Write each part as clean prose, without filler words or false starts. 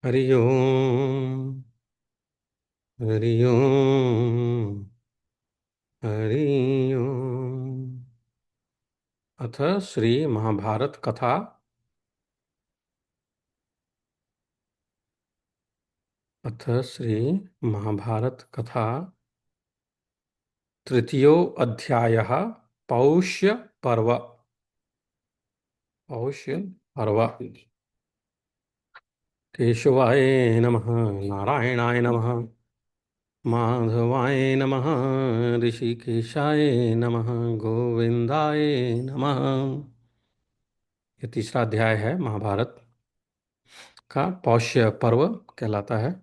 हरि ओम। हरि ओम। हरि ओम। अथ श्री महाभारत कथा। अथ श्री महाभारत कथा तृतीयो अध्यायः। पौष्य पर्व। पौष्य पर्व। केशवाय नमः। नारायणाय नमः। माधवाय नमः। ऋषिकेशाय नमः। गोविंदाय नमः। ये तीसरा अध्याय है महाभारत का। पौष्य पर्व कहलाता है।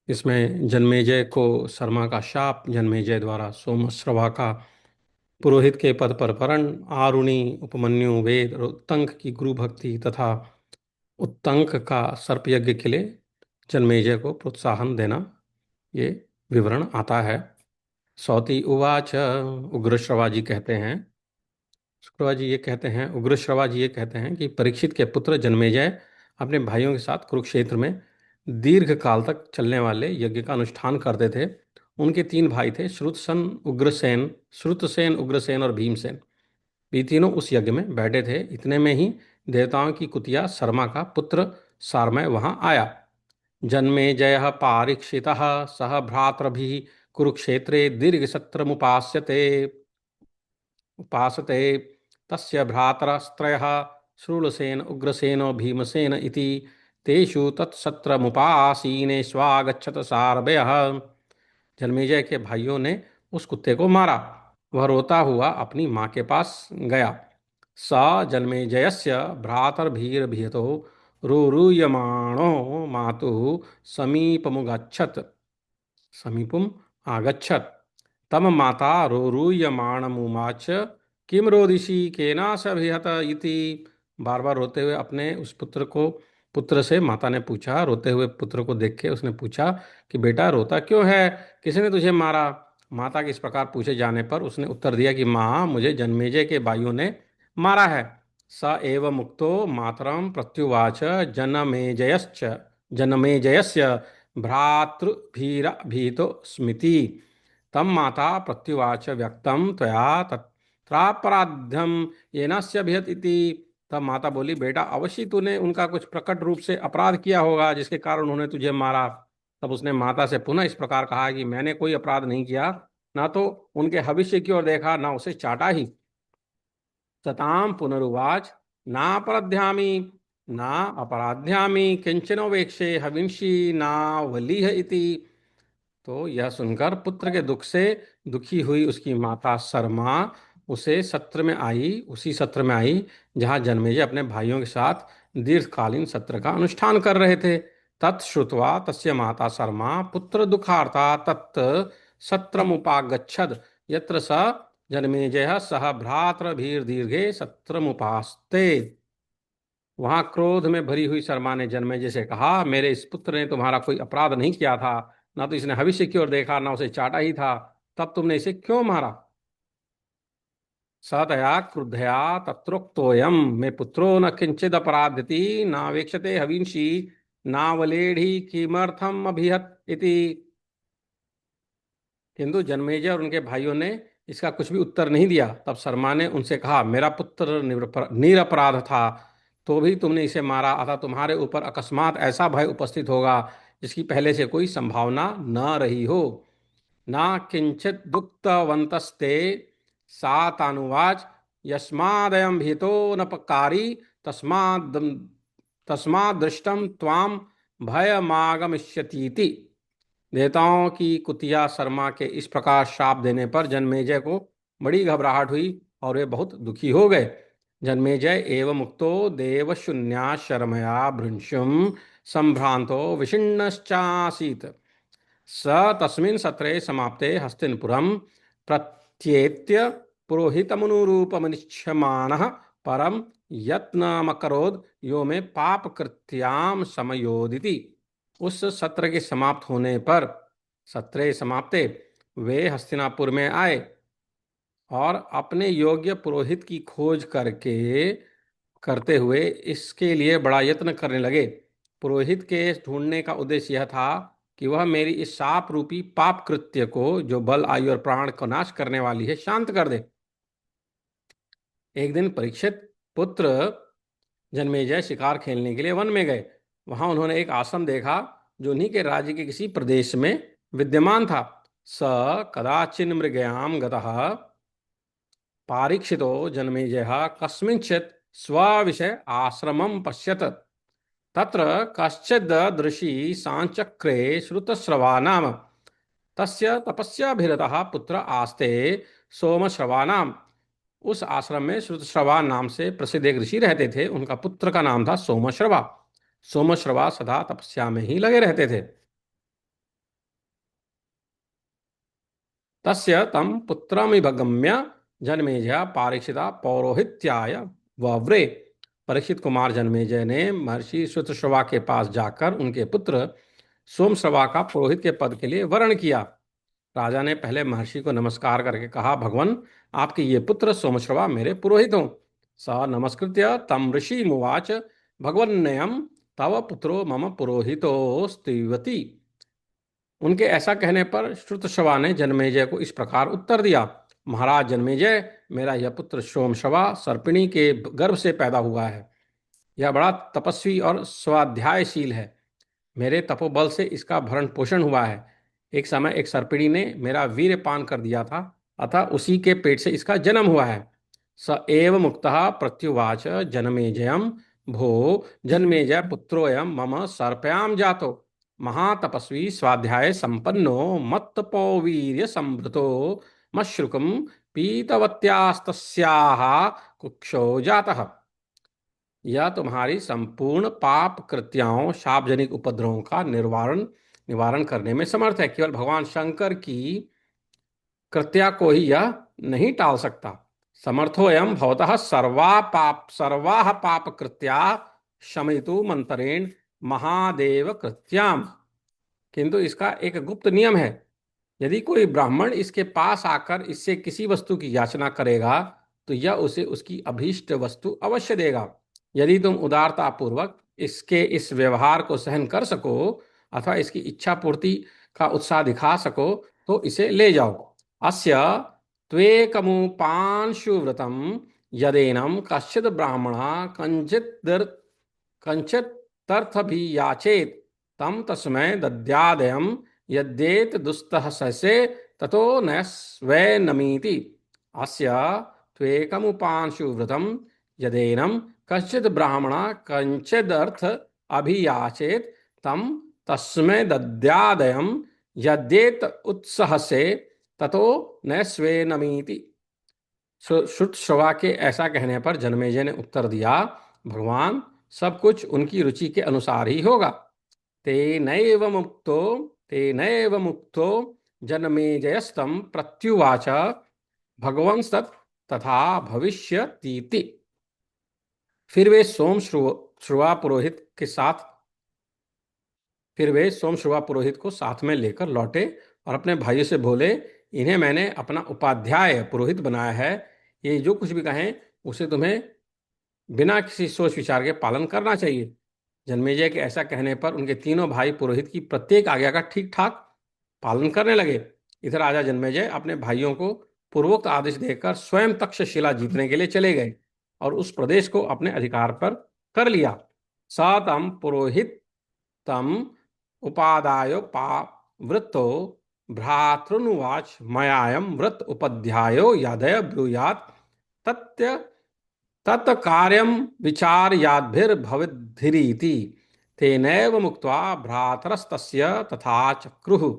इसमें जन्मेजय को शर्मा का शाप, जन्मेजय द्वारा सोमश्रवा का पुरोहित के पद पर वरण, आरुणि, उपमन्यु, वेद और उत्तंक की गुरु भक्ति तथा उत्तंक का सर्प यज्ञ के लिए जन्मेजय को प्रोत्साहन देना, ये विवरण आता है। सौति उवाच। उग्रश्रवा जी कहते हैं शुक्रवा जी ये कहते हैं उग्रश्रवा जी ये कहते हैं कि परीक्षित के पुत्र जन्मेजय अपने भाइयों के साथ कुरुक्षेत्र में दीर्घ काल तक चलने वाले यज्ञ का अनुष्ठान करते थे। उनके तीन भाई थे, श्रुतसेन, उग्रसेन और भीमसेन। ये तीनों उस यज्ञ में बैठे थे। इतने में ही देवताओं की कुतिया शर्मा का पुत्र सारमय वहां आया। जन्मेजयः पारीक्षितः सह भ्रातृभिः कुरुक्षेत्रे दीर्घसत्रमुपास्यते उपासते। तस्य भ्रातरस्त्रयः शूलसेन, उग्रसेनो, भीमसेन इति। तेषु तत्सत्रमुपासीने स्वागच्छत सारभयः। जन्मेजय के भाइयों ने उस कुत्ते को मारा। वह रोता हुआ अपनी मां के पास गया। स जन्मेजयस्य भ्रातर्भिर्भिहतो रुरुयमाणो मातुः समीपमुगच्छत् समीपम आगच्छत्। तम माता रोरूयमाणमुवाच किम रोदिषि केनाशभिहत इति। बार बार रोते हुए अपने उस पुत्र से माता ने पूछा। रोते हुए पुत्र को देख के उसने पूछा कि बेटा रोता क्यों है, किसने तुझे मारा। माता के इस प्रकार पूछे जाने पर उसने उत्तर दिया कि माँ, मुझे जन्मेजय के भाइयों ने मारा है। स एव मुक्तो मातरम प्रत्युवाच जनमेजयश्च जनमेजयस्य भ्रातृभीतो स्मृति। तम माता प्रत्युवाच व्यक्तम त्वया तत्रापराध्यम येनस्य भियत इति। तब माता बोली, बेटा अवश्य तूने उनका कुछ प्रकट रूप से अपराध किया होगा जिसके कारण उन्होंने तुझे मारा। तब उसने माता से पुनः इस प्रकार कहा कि मैंने कोई अपराध नहीं किया, ना तो उनके भविष्य की ओर देखा, ना उसे चाटा ही। तताम पुनरुवाच नापराध्यामि ना अपराध्यामि किंचनोवेक्षे हविंशी ना वलीह इति। तो यह सुनकर पुत्र के दुख से दुखी हुई उसकी माता शर्मा उसी सत्र में आई जहां जन्मेजय अपने भाइयों के साथ दीर्घकालीन सत्र का अनुष्ठान कर रहे थे। तत्श्रुत्वा तस्य माता शर्मा पुत्र दुखार्ता तत् सत्रमुपागच्छद यत्र स जन्मेजय सह भ्रातृभिर्दीर्घे सत्रमुपास्ते। वहां क्रोध में भरी हुई शर्मा ने जन्मेजय से कहा, मेरे इस पुत्र ने तुम्हारा कोई अपराध नहीं किया था, ना तो इसने भविष्य की ओर देखा, ना उसे चाटा ही था, तब तुमने इसे क्यों मारा। सतया क्रुद्धया तत्रोक्तोयम मे पुत्रो न किंचिद अपराध्यति नावेक्षते हविंशी नावलेढ़ी किमर्थम अभिहत इति। किंतु जन्मेजय और उनके भाइयों ने इसका कुछ भी उत्तर नहीं दिया। तब शर्मा ने उनसे कहा, मेरा पुत्र निरपराध था, तो भी तुमने इसे मारा, अतः तुम्हारे ऊपर अकस्मात ऐसा भय उपस्थित होगा जिसकी पहले से कोई संभावना न रही हो। ना किंचित दुक्तवंतस्ते सातानुवाच यस्मादयं भीतो न पकारी तस्माद तस्माद दृष्टम त्वाम भयमागमिष्यतीति। देवताओं की कुतिया शर्मा के इस प्रकार शाप देने पर जन्मेजय को बड़ी घबराहट हुई और वे बहुत दुखी हो गए। जन्मेजय एवं मुक्तो देवशून्या शर्मया भृंशुम संभ्रांतो विषण्णश्चासीत्। स तस्मिन् सत्रे समाप्ते हस्तिनपुरं प्रत्येत्य पुरोहितमनुरूपमनिच्छमानः परम यत्नमकरोद यो में पाप कृत्याम समयोदिति। उस सत्र के समाप्त होने पर सत्रे समाप्ते वे हस्तिनापुर में आए और अपने योग्य पुरोहित की खोज करते हुए इसके लिए बड़ा यत्न करने लगे। पुरोहित के ढूंढने का उद्देश्य यह था कि वह मेरी इस शाप रूपी पाप कृत्य को, जो बल, आयु और प्राण को नाश करने वाली है, शांत कर दे। एक दिन परीक्षित पुत्र जन्मेजय शिकार खेलने के लिए वन में गए। वहां उन्होंने एक आश्रम देखा जो उन्हीं के राज्य के किसी प्रदेश में विद्यमान था। स कदाचिन मृगयाम गतः पारीक्षितो जन्मेजय कस्मिंश्चित् स्वविषय आश्रमं पश्यत। तत्र कश्चिद् दृशी सांचक्रे श्रुतश्रवा नाम तस्य तपस्याभिरतः पुत्र आस्ते सोमश्रवा नाम। उस आश्रम में श्रुतश्रवा नाम से प्रसिद्ध एक ऋषि रहते थे। उनका पुत्र का नाम था सोमश्रवा। सोमश्रवा सदा तपस्या में ही लगे रहते थे। तस्य तम पुत्रमिवगम्य जन्मेजय परीक्षिता पौरोहित्याय वव्रे। परीक्षित कुमार जन्मेजय ने महर्षि श्रुतश्रवा के पास जाकर उनके पुत्र सोमश्रवा का पुरोहित के पद के लिए वर्ण किया। राजा ने पहले महर्षि को नमस्कार करके कहा, भगवान, आपके ये पुत्र सोमश्रवा मेरे पुरोहित हों। स नमस्कृत्य तम ऋषि मुवाच भगवन्नयम तव पुत्रो मम पुरोहितोस्तिवती। उनके ऐसा कहने पर श्रुतश्रवा ने जन्मेजय को इस प्रकार उत्तर दिया, महाराज जन्मेजय, मेरा यह पुत्र सोमश्रवा सर्पिणी के गर्भ से पैदा हुआ है। यह बड़ा तपस्वी और स्वाध्यायशील है। मेरे तपोबल से इसका भरण पोषण हुआ है। एक समय एक सर्पिणी ने मेरा वीर्य पान कर दिया था, अतः उसी के पेट से इसका जन्म हुआ है। स एव मुक्तः प्रत्युवाच जन्मेजयम भो जन्मेजय पुत्रोयम मम सर्पयाम जातो महातपस्वी स्वाध्याय संपन्नो मत्तपो वीर्य संभृतो मश्रुकम पीतवत्यास्तस्याः कुक्षो जातः। यह तुम्हारी संपूर्ण पाप कृत्याओं, शापजनिक उपद्रवों का निवारण करने में समर्थ है। केवल भगवान शंकर की कृत्या को ही यह नहीं टाल सकता। समर्थोयम भवतः सर्वाः पाप कृत्या शमयितु मंत्रेण महादेव कृत्याम। किंतु इसका एक गुप्त नियम है। यदि कोई ब्राह्मण इसके पास आकर इससे किसी वस्तु की याचना करेगा तो यह उसे उसकी अभीष्ट वस्तु अवश्य देगा। यदि तुम उदारता पूर्वक इसके इस व्यवहार को सहन कर सको अथवा इसकी इच्छा पूर्ति का उत्साह दिखा सको तो इसे ले जाओ। अस्य त्वेकमुपांशुव्रतम यदेनम कश्चित् ब्राह्मणः कंचित् तर्थ भी याचेत तम तस्मै दद्यादयम् यद्येत दुस्तः ससे ततो न स्वे नमीति। अस्य त्वेकमुपांशुव्रतम यदेनम कश्चित् ब्राह्मणः कंचिदर्थ अभियाचेत तम तस्मै दद्यादयम् यद्येत उत्सहसे ततो न स्वे नमीति। श्रुतश्रवा के ऐसा कहने पर जन्मेजय ने उत्तर दिया, भगवान, सब कुछ उनकी रुचि के अनुसार ही होगा। तेनैव मुक्तो जन्मेजयस्तम प्रत्युवाच भगवंस्तत् तथा भविष्यतीति। फिर वे सोमश्रवा पुरोहित के साथ फिर वे सोमश्रवा पुरोहित को साथ में लेकर लौटे और अपने भाइयों से बोले, इन्हें मैंने अपना उपाध्याय पुरोहित बनाया है। ये जो कुछ भी कहें उसे तुम्हें बिना किसी सोच विचार के पालन करना चाहिए। जन्मेजय के ऐसा कहने पर उनके तीनों भाई पुरोहित की प्रत्येक आज्ञा का ठीक ठाक पालन करने लगे। इधर राजा जन्मेजय अपने भाइयों को पूर्वोक्त आदेश देकर स्वयं तक्षशिला जीतने के लिए चले गए और उस प्रदेश को अपने अधिकार पर कर लिया। सातम पुरोहित तम उपादाय वृत्तो भ्रातृनुवाच मयायम व्रत उपध्यायो यादय ब्रूयात तत्य तत्कार्यम विचार्याद्भिर्भविद्धिरीति। तेनैव मुक्त्वा भ्रातरस्तस्य तथा चक्रुः।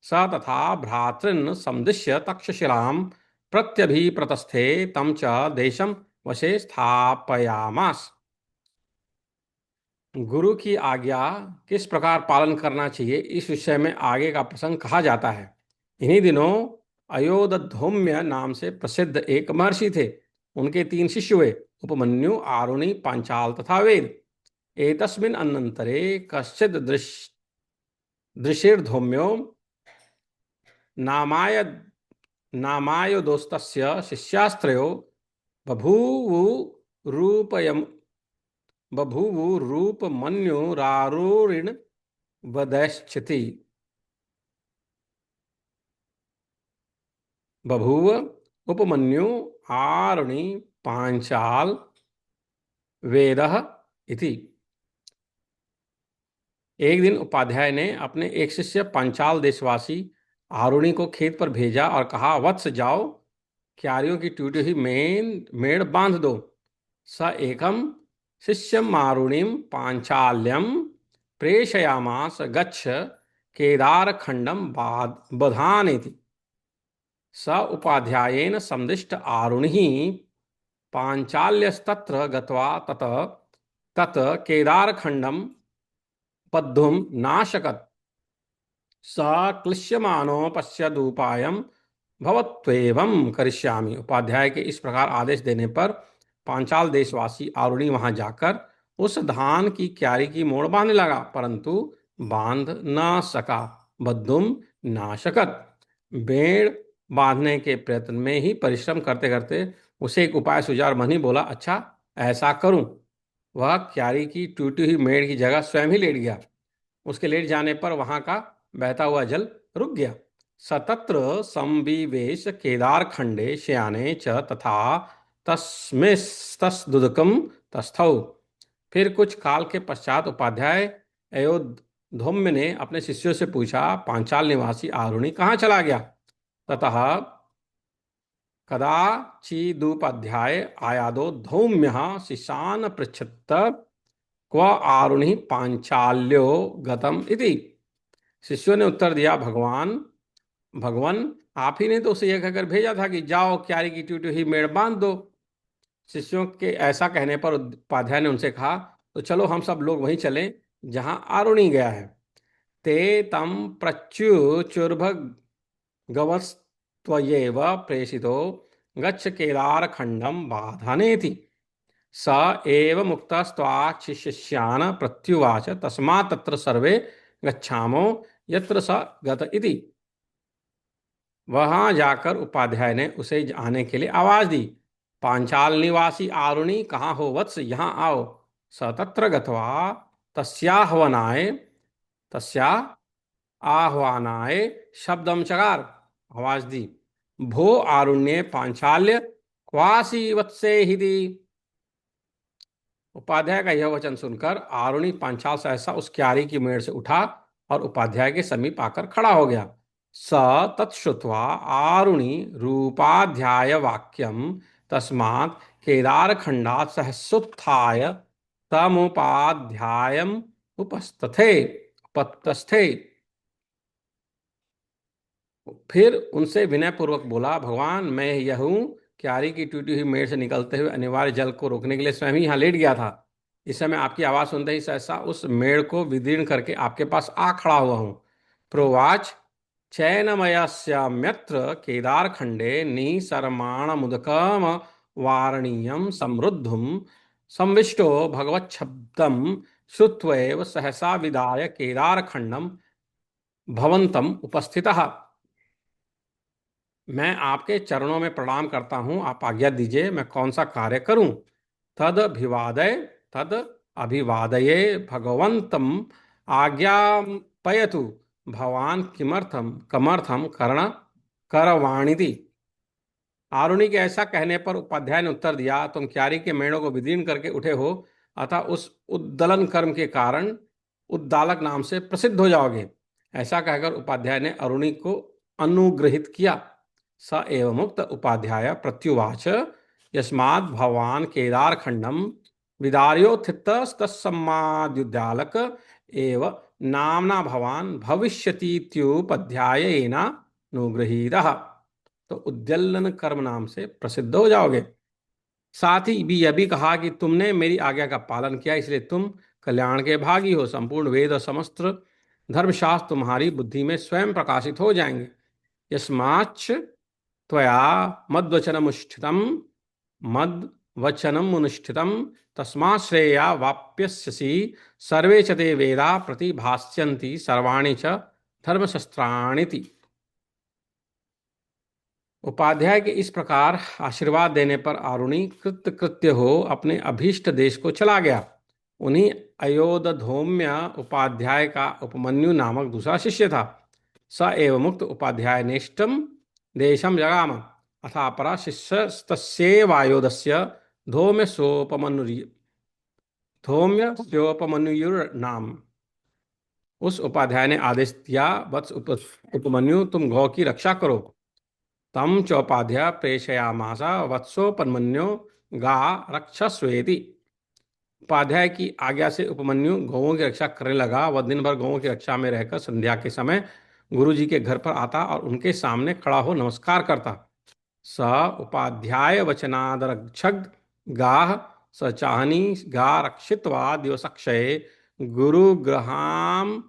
स तथा भ्रातॄन् समुद्दिश्य तक्षशिलां प्रत्यभिप्रतस्थे तं च देशं वशे स्थापयामास। गुरु की आज्ञा किस प्रकार पालन करना चाहिए, इस विषय में आगे का प्रसंग कहा जाता है। इन्हीं दिनों अयोधधौम्य नाम से प्रसिद्ध एक महर्षि थे। उनके 3 शिष्य हुए, उपमन्यु, आरुणि, पांचाल तथा वेद। एतस्मिन् अनन्तरे कश्चित् दृशिर्धौम्यो नामायोदस्तस्य शिष्यास्त्रयो बभूवुरूपयम् बभूवु रूप मन्युरारूढ़ वदैश्चिति। बभूव उपमन्यु आरुणि पांचाल वेदः इति। एक दिन उपाध्याय ने अपने एक शिष्य पांचाल देशवासी आरुणि को खेत पर भेजा और कहा, वत्स जाओ, क्यारियों की टूटी हुई मेड़ बांध दो। स एकम शिष्यम आरुणिम पांचाल्यम प्रेषयामास गच्छ केदारखंडम बधानेति। स उपाध्यायेन संदिष्ट आरुणिः पांचाल्यस्तत्र गत्वा तत तत् केदारखंडम बद्धुम नाशकत्। स क्लिश्यमानो पश्यदुपायं भवत्वेवं करिष्यामि। उपाध्याय के इस प्रकार आदेश देने पर पांचाल देशवासी आरुणि वहां जाकर उस धान की क्यारी की मोड़ बांधने लगा, परंतु बांध न सका। बद्धुम नाशकत। बेड़ बांधने के प्रयत्न में ही परिश्रम करते करते उसे एक उपाय सूझा और मन ही बोला, अच्छा ऐसा करूं। वह क्यारी की टूटी हुई मेड़ की जगह स्वयं ही लेट गया। उसके लेट जाने पर वहां का बहता हुआ जल रुक गया। सतत्र संविवेश केदार खंडे शयाने च तथा तस्मिस्तस्दुदकम तस्थौ। फिर कुछ काल के पश्चात उपाध्याय अयोध्या ने अपने शिष्यों से पूछा, पांचाल निवासी आरुणि कहाँ चला गया। ततः कदाचिदुपाध्याय आयादो धौम्यः शिष्यान् पृच्छत, क्व आरुणि पांचाल्यो गतम इति। शिष्यों ने उत्तर दिया, भगवान आप ही ने तो उसे यह कहकर भेजा था कि जाओ क्यारी की टूटी हुई मेड़ बांध दो। शिष्यों के ऐसा कहने पर उपाध्याय ने उनसे कहा, तो चलो हम सब लोग वहीं चलें जहां आरुणि गया है। ते तम प्रच्युचुर्भगवस्त्वयेव प्रेषितो गच्छ केदारखंडम बाधानेति। स एव मुक्तस्त्वाशिष्यान् प्रत्युवाच, तस्मात् तत्र सर्वे गच्छामो यत्र स गत इति। वहां जाकर उपाध्याय ने उसे आने के लिए आवाज दी। पांचाल निवासी आरुणि कहाँ हो वत्स, यहाँ आओ। स तत्र गत्वा तस्याह्वनाय तस्या आह्वानाय शब्दम चकार। आवाज दी, भो आरुण्ये पांचाल्य क्वासी वत्से हिति। उपाध्याय का यह वचन सुनकर आरुणि पांचाल सहसा उस क्यारी की मेड़ से उठा और उपाध्याय के समीप आकर खड़ा हो गया। स तत्श्रुत्वा आरुणि रूपाध्याय वाक्यम तस्मात् केदारखंडात् सहसोत्थाय तमुपाध्यायम् उपस्तस्थे। फिर उनसे विनय पूर्वक बोला, भगवान मैं यह हूं, क्यारी की टूटी हुई मेड़ से निकलते हुए अनिवार्य जल को रोकने के लिए स्वयं ही यहाँ लेट गया था। इस समय आपकी आवाज सुनते ही सहसा उस मेड़ को विदीर्ण करके आपके पास आ खड़ा हुआ हूं। प्रोवाच चैनमयस्याम्यत्र केदार खंडे निसरमाण मुदकम वारणीयम समृद्धुम संविष्टो भगवच्छब्दम श्रुत्वैव सहसा विदाय केदार खंडम भवंतम उपस्थितः। मैं आपके चरणों में प्रणाम करता हूं, आप आज्ञा दीजिए मैं कौन सा कार्य करूं। तद अभिवादये भगवंतम आज्ञापयतु। भवान किमर्थम कमर्थम कर्ण करवाणिति। आरुणि के ऐसा कहने पर उपाध्याय ने उत्तर दिया, तुम क्यारी के मेढ़ों को विदीर्ण करके उठे हो, अतः उस उद्दलन कर्म के कारण उद्दालक नाम से प्रसिद्ध हो जाओगे। ऐसा कहकर उपाध्याय ने अरुणि को अनुग्रहित किया। स एव मुक्त उपाध्याय प्रत्युवाच, यस्माद् भवान केदार खंडम विदार्योत्थितस्तस्माद्युद्दालक एव नामना भवान भविष्यतीत्युपाध्यायेन अनुगृहीतः। तो उद्दलन कर्म नाम से प्रसिद्ध हो जाओगे। साथ ही भी यह भी कहा कि तुमने मेरी आज्ञा का पालन किया, इसलिए तुम कल्याण के भागी हो। संपूर्ण वेद और समस्त धर्मशास्त्र तुम्हारी बुद्धि में स्वयं प्रकाशित हो जाएंगे। यस्माच्च त्वया मद्वचनमुनुष्ठितम् तस्मात् श्रेया वाप्यस्यसि। सर्वे च ते वेदा प्रतिभास्यन्ति सर्वाणि च धर्मशस्त्राणीति। उपाध्याय के इस प्रकार आशीर्वाद देने पर आरुणि कृतकृत्य हो अपने अभीष्ट देश को चला गया। उन्हीं अयोधधौम्य उपाध्याय का उपमन्यु नामक दूसरा शिष्य था। स एव मुक्त उपाध्याय नेष्टम देशम जगाम अथापरा शिष्यस्तस्येवायोधस्य धौम्य सोपमनु धौम्य सोपमन्युर्नाम। उस उपाध्याय ने आदेश दिया, वत्स उपमन्यु तुम गौ की रक्षा करो। तम चौपाध्याय प्रेषयामास वत्सोपमन्यो गा रक्षस्वेति। उपाध्याय की आज्ञा से उपमन्यु गौओं की रक्षा करने लगा। वह दिन भर गौओं की रक्षा में रहकर संध्या के समय गुरु जी के घर पर आता और उनके सामने खड़ा हो नमस्कार करता। स उपाध्याय वचनादरक्षग गाह स चाहनी गा रक्षित्वा दिवसक्षये गुरुगृहाम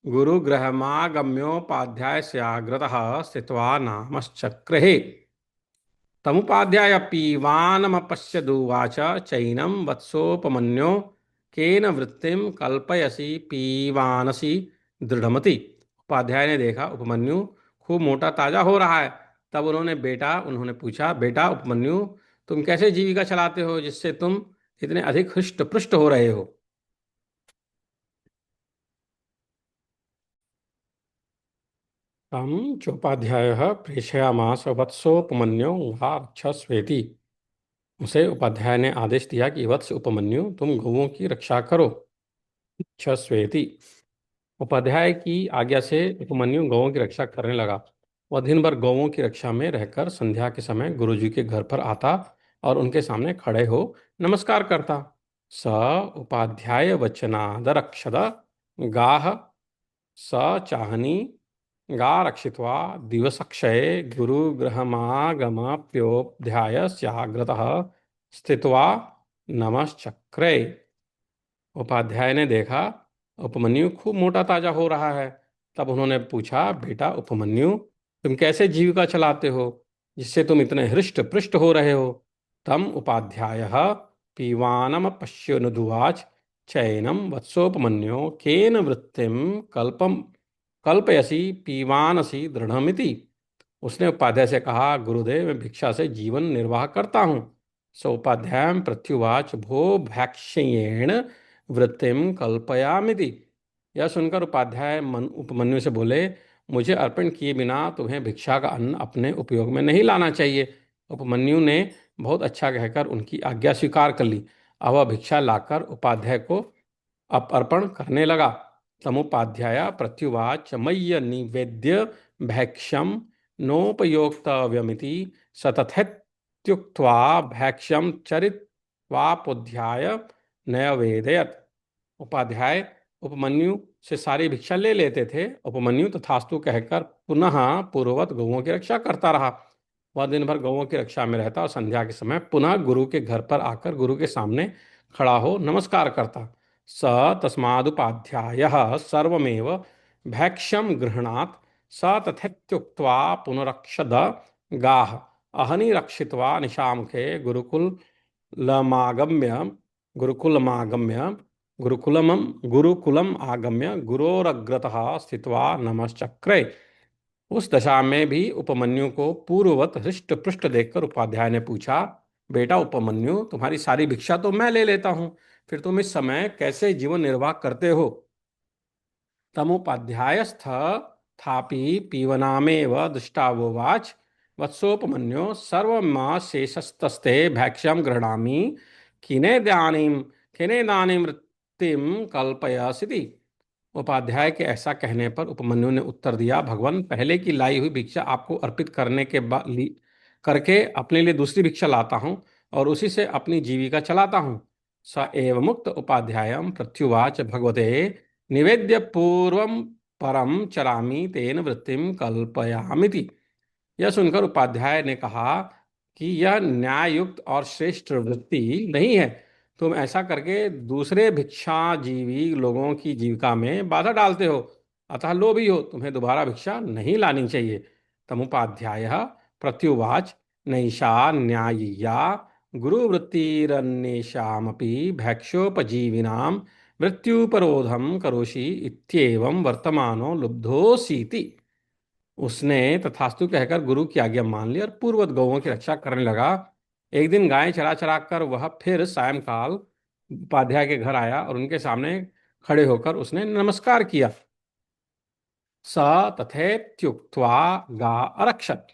गुरुगृहमागम्योपाध्याय स्याग्रतः स्थित्वा नामश्चक्रे। तमुपाध्याय पीवानमपश्यदुवाच चैनं वत्सोपमन्यो केन वृत्तिं कल्पयसि पीवानसि दृढ़मति। उपाध्याय ने देखा उपमन्यु खूब मोटा ताजा हो रहा है। तब उन्होंने पूछा, बेटा उपमन्यु, तुम कैसे जीविका चलाते हो जिससे तुम इतने अधिक हृष्ट पुष्ट हो रहे हो। तं चोपाध्यायः प्रेषयामास वत्सोपमन्यो वा रक्षस्वेति। उसे उपाध्याय ने आदेश दिया कि वत्स उपमन्यु तुम गौओं की रक्षा करो। रक्षस्वेति। उपाध्याय की आज्ञा से उपमन्यु गौओं की रक्षा करने लगा। वह दिन भर गौओं की रक्षा में रहकर संध्या के समय गुरुजी के घर पर आता और उनके सामने खड़े हो नमस्कार करता। स उपाध्याय वचनादरक्षद गाह स चाहनी गा रक्षित्वा दिवसक्षये गुरुगृहमागमप्योपाध्यायस्याग्रतः स्थित्वा नमश्चक्रे। उपाध्याय ने देखा उपमन्यु खूब मोटा ताजा हो रहा है। तब उन्होंने पूछा, बेटा उपमन्यु, तुम कैसे जीविका चलाते हो जिससे तुम इतने हृष्ट पृष्ट हो रहे हो। तम उपाध्यायः पीवानम पश्यनुदुवाच चैनम वत्सोपमन्यो केन वृत्तिम कल्पयसि पीवानसि दृढ़मिति। उसने उपाध्याय से कहा, गुरुदेव मैं भिक्षा से जीवन निर्वाह करता हूँ। सोपाध्याय प्रत्युवाच भो भैक्ष्येण वृत्तिम कल्पयामिति। यह सुनकर उपाध्याय उपमन्यु से बोले, मुझे अर्पण किए बिना तुम्हें भिक्षा का अन्न अपने उपयोग में नहीं लाना चाहिए। उपमन्यु ने बहुत अच्छा कहकर उनकी आज्ञा स्वीकार कर ली। अब वह भिक्षा लाकर उपाध्याय को अर्पण करने लगा। तमुपाध्याय प्रत्युवाच मय्य निवेद्य भैक्ष्यम नोपयोक्तव्यमिति सतथेत्युक्त्वा भैक्ष्यम चरित्वापोध्याय नयवेदयत्। उपाध्याय उपमन्यु से सारी भिक्षा ले लेते थे। उपमन्यु तथास्तु कहकर पुनः पूर्ववत गौओं की रक्षा करता रहा। वह दिन भर गौओं की रक्षा में रहता और संध्या के समय पुनः गुरु के घर पर आकर गुरु के सामने खड़ा हो नमस्कार करता। स तस्मादुपाध्यायः सर्वमेव भैक्ष्यम गृह्णात् स तथेत्युक्त्वा पुनरक्षद गाः अहनि रक्षित्वा निशामुखे गुरुकुलमागम्य गुरुकुलमागम्य गुरुकुलम आगम्य गुरोरग्रतः स्थित्वा नमश्चक्रे। उस दशा में भी उपमन्यु को पूर्ववत हृष्ट पृष्ट देखकर उपाध्याय ने पूछा, बेटा उपमन्यु, तुम्हारी सारी भिक्षा तो मैं ले लेता हूं, फिर तुम इस समय कैसे जीवन निर्वाह करते हो। तमुपाध्यायस्थ थापि पीवनामेव दृष्टावोवाच वत्सोपमन्यो सर्वमाशेषस्तस्ते भैक्ष्यम गृह्णामि किनेदानीं वृत्तिम कल्पयसीति। उपाध्याय के ऐसा कहने पर उपमन्यु ने उत्तर दिया, भगवान, पहले की लाई हुई भिक्षा आपको अर्पित करने के बाद करके अपने लिए दूसरी भिक्षा लाता हूँ और उसी से अपनी जीविका चलाता हूँ। स एव मुक्त उपाध्यायम प्रत्युवाच भगवते निवेद्य पूर्वम परम चरामि तेन वृत्तिम कल्पयामिति। यह सुनकर उपाध्याय ने कहा कि यह न्याययुक्त और श्रेष्ठ वृत्ति नहीं है। तुम ऐसा करके दूसरे भिक्षाजीवी लोगों की जीविका में बाधा डालते हो, अतः लोभी हो, तुम्हें दोबारा भिक्षा नहीं लानी चाहिए। तमुपाध्यायः प्रत्युवाच नैषा न्याय्या गुरुवृत्तिरन्येषामपि भैक्ष्योपजीविनां मृत्युपरोधम करोषि इत्येवं वर्तमानो लुब्धोसीति। उसने तथास्तु कहकर गुरु की आज्ञा मान ली और पूर्ववत गौओं की रक्षा करने लगा। एक दिन गायें चरा चरा कर वह फिर सायंकाल उपाध्याय के घर आया और उनके सामने खड़े होकर उसने नमस्कार किया। स तथेत्युक्त्वा गा अरक्षत्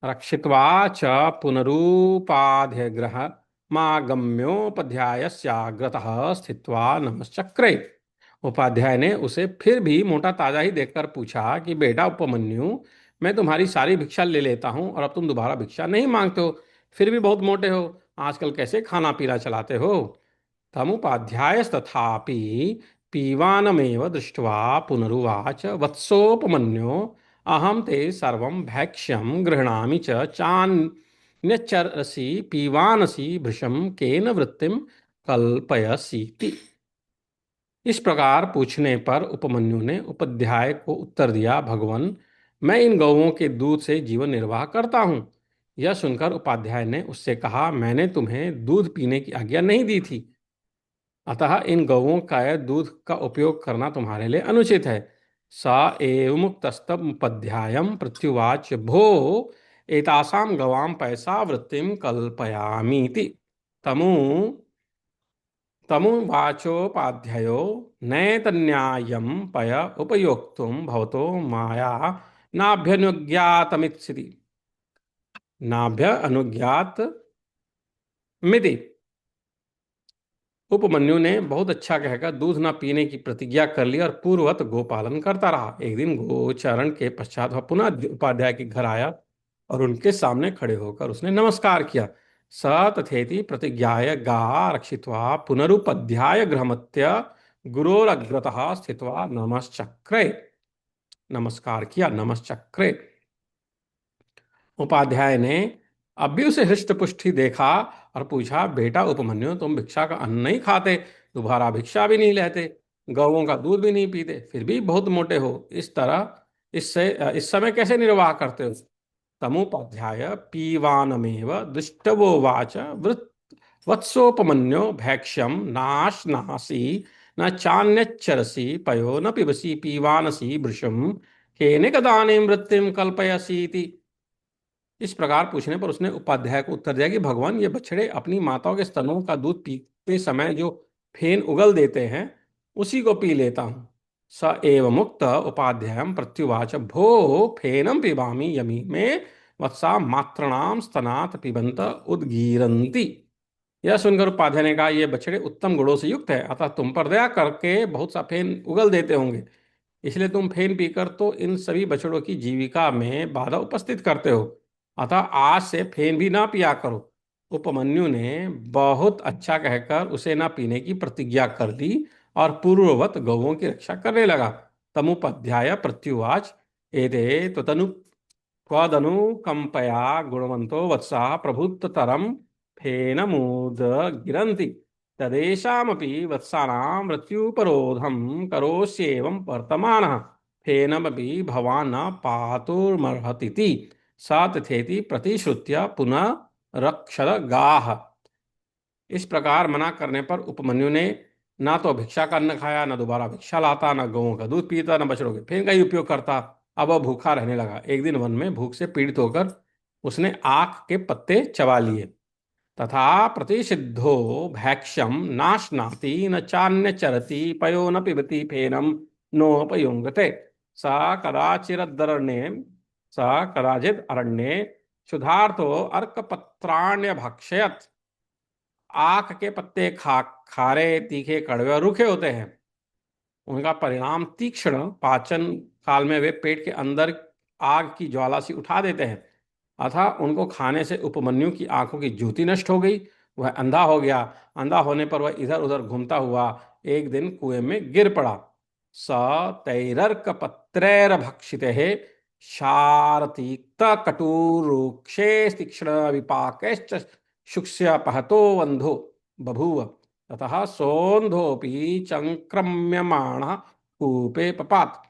रक्षित्वा च पुनरुपाध्यग्रहमागम्योपाध्यायस्याग्रतः स्थित्वा नमश्चक्रे। उपाध्याय ने उसे फिर भी मोटा ताजा ही देखकर पूछा कि बेटा उपमन्यु, मैं तुम्हारी सारी भिक्षा ले लेता हूं और अब तुम दोबारा भिक्षा नहीं मांगते हो, फिर भी बहुत मोटे हो। आजकल कैसे खाना पीना चलाते हो? तमुपाध्यायस्तथापि पीवानमेव दृष्ट्वा पुनरुवाच वत्सोपमन्यो अहं ते सर्वं भैक्ष्यं गृह्णामि च चान्यच्चरसि पीवानसि भृशं केन वृत्तिं कल्पयसीति। इस प्रकार पूछने पर उपमन्यु ने उपाध्याय को उत्तर दिया, भगवान, मैं इन गौओं के दूध से जीवन निर्वाह करता हूं। यह सुनकर उपाध्याय ने उससे कहा, मैंने तुम्हें दूध पीने की आज्ञा नहीं दी थी, अतः इन गौओं का दूध का उपयोग करना तुम्हारे लिए अनुचित है। स एव मुक्तस्तमुपाध्यायं प्रत्युवाच भो एतासां गवां पैसा वृत्तिं कल्पयामीति। तमु तमुवाचोपाध्यायो नैतन्यायं पय उपयोक्तुं भवतो माया नाभ्यनुज्ञातमित्सिति नाभ्य अनुज्ञात मिति। उपमन्यु ने बहुत अच्छा कहकर दूध न पीने की प्रतिज्ञा कर ली और पूर्ववत गोपालन करता रहा। एक दिन गोचरण के पश्चात वह पुनः उपाध्याय के घर आया और उनके सामने खड़े होकर उसने नमस्कार किया। स तथेति प्रतिज्ञाय गा रक्षित्वा पुनरुपाध्याय गृहमत्य गुरोरग्रतः स्थित्वा नमश्चक्रे। नमस्कार किया, नमश्चक्रे। उपाध्याय ने अब भी उसे हृष्ट पुष्ट ही देखा और पूछा, बेटा उपमन्यु, तुम भिक्षा का अन्न नहीं खाते, दोबारा भिक्षा भी नहीं लेते, गौओं का दूध भी नहीं पीते, फिर भी बहुत मोटे हो। इससे इस समय कैसे निर्वाह करते हो? तमुपाध्याय पीवानमेव दुष्टवोवाच वत्सोपमन्यो भैक्ष्यम नाशनासी न चान्यच्चरसि पयो न पिबसि पीवानसि भृशं केनेकदानीं वृत्तिं कल्पयसीति। इस प्रकार पूछने पर उसने उपाध्याय को उत्तर दिया कि भगवान, ये बछड़े अपनी माताओं के स्तनों का दूध पीते समय जो फेन उगल देते हैं उसी को पी लेता हूं। स एव मुक्त उपाध्यायं प्रत्युवाच भो फेनम पिबामि यमी में वत्सा मात्रणाम स्तनात् पिबंत उद्गीरन्ति। यह सुनकर उपाध्याय ने कहा, ये बछड़े उत्तम गुणों से युक्त है, अतः तुम पर दया करके बहुत सा फेन उगल देते होंगे, इसलिए तुम फेन पीकर तो इन सभी बछड़ों की जीविका में बाधा उपस्थित करते हो, अतः आज से फेन भी ना पिया करो। उपमन्यु ने बहुत अच्छा कहकर उसे ना पीने की प्रतिज्ञा कर दी और पूर्ववत गौओं की रक्षा करने लगा। तमुपाध्याय प्रत्युवाच एते त्वदनुकंपया गुणवंतो वत्सा प्रभुत्तरम फेनमुद गिरन्ति तदेषामपि वत्सानां मृत्युपरोधं करोष्येवं वर्तमानः फेनमपि भवान् न पातुमर्हतीति। सा तथेति प्रतिश्रुत्य पुनः रक्षद गाः। इस प्रकार मना करने पर उपमन्यु ने ना तो भिक्षा का अन्न खाया, न दोबारा भिक्षा लाता, न गौओं का दूध पीता, न बछड़ों के फेन का ही उपयोग करता। अब वह भूखा रहने लगा। एक दिन वन में भूख से पीड़ित होकर उसने आक के पत्ते चबा लिए। तथा प्रतिषिद्धो भैक्ष्यम नाश्नाति न चान्यचरति पयो न पिबति फेनम नोपयुङ्गते। सा कदाचिदरण्ये सा कदाचिद अरण्ये क्षुधार्तो अर्कपत्राण्यभक्षयत्। आक के पत्ते खारे, तीखे, कड़वे और रूखे होते हैं। उनका परिणाम तीक्ष्ण पाचन काल में वे पेट के अंदर आग की ज्वाला सी उठा देते हैं। अतः उनको खाने से उपमन्यु की आंखों की ज्योति नष्ट हो गई, वह अंधा हो गया। अंधा होने पर वह इधर उधर घूमता हुआ एक दिन कुएं में गिर पड़ा। स तैरर्क पत्रैर भक्षिते शारतीक्त कटुरुक्षे तीक्ष्ण विपाकैश्च शुक्ष्य पहतो वंधो बभूव। ततः सोन्धोपि चंक्रम्यमाणः कूपे पपात।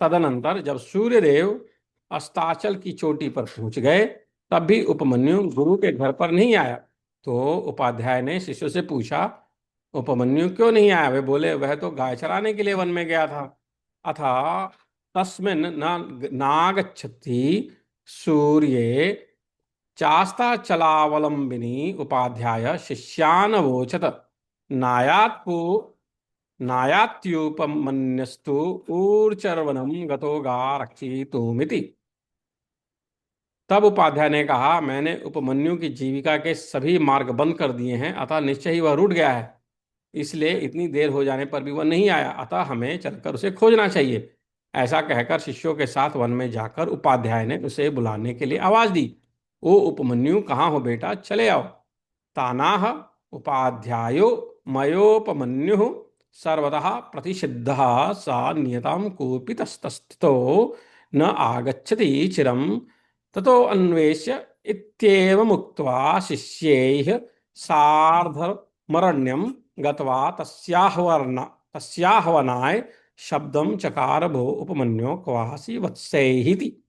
तदनंतर जब सूर्यदेव अस्ताचल की चोटी पर पहुंच गए, तब भी उपमन्यु गुरु के घर पर नहीं आया। तो उपाध्याय ने शिष्य से पूछा, उपमन्यु क्यों नहीं आया? वे बोले, वह तो गाय चराने के लिए वन में गया था। अथा तस्मिन् नागच्छति सूर्ये चास्ता चलावलंबिनी उपाध्याय शिष्यानवोचत नायात्पु नायात्युपमन्यस्तु ऊर्चर्वणं गतो गा रक्षितुमिति। तब उपाध्याय ने कहा, मैंने उपमन्यु की जीविका के सभी मार्ग बंद कर दिए हैं, अतः निश्चय ही वह रूठ गया है। इसलिए इतनी देर हो जाने पर भी वह नहीं आया, अतः हमें चलकर उसे खोजना चाहिए। ऐसा कहकर शिष्यों के साथ वन में जाकर उपाध्याय ने उसे बुलाने के लिए आवाज दी। ओ उपमन्यु, कहाँ हो बेटा, चले आओ। तानाह उपाध्यायो मयोपमन्यु सर्वतः प्रतिषिद्धः सा नियतां कूपितस्तस्थितो न आगच्छति चिरं ततो अन्वेष्य इत्येवमुक्त्वा शिष्यैः सार्धमरण्यं गत्वा तस्याह्वनाय शब्दं चकार भो उपमन्यो क्वासि वत्सैहिति।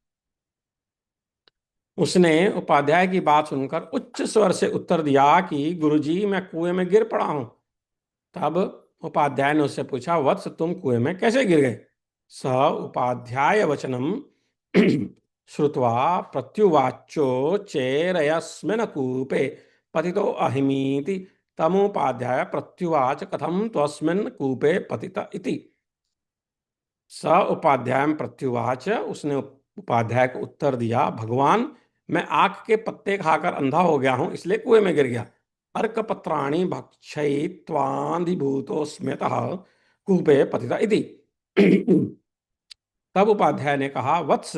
उसने उपाध्याय की बात सुनकर उच्च स्वर से उत्तर दिया कि गुरुजी, मैं कुएं में गिर पड़ा हूं। तब उपाध्याय ने उससे पूछा, वत्स, तुम कुएं में कैसे गिर गए? स उपाध्याय वचनम श्रुत्वा प्रत्युवाचो चेरयस्मिन् कूपे पतितो अहिमीति। तमुपाध्याय प्रत्युवाच, कथम त्वस्मिन् कूपे पतित इति। स उपाध्याय प्रत्युवाच, उसने उपाध्याय को उत्तर दिया, भगवान, मैं आक के पत्ते खाकर अंधा हो गया हूं, इसलिए कुएं में गिर गया। अर्कपत्राणि भक्षयित्वाधिभूतोऽस्म्यतः कूपे पतिता इति। तब उपाध्याय ने कहा, वत्स,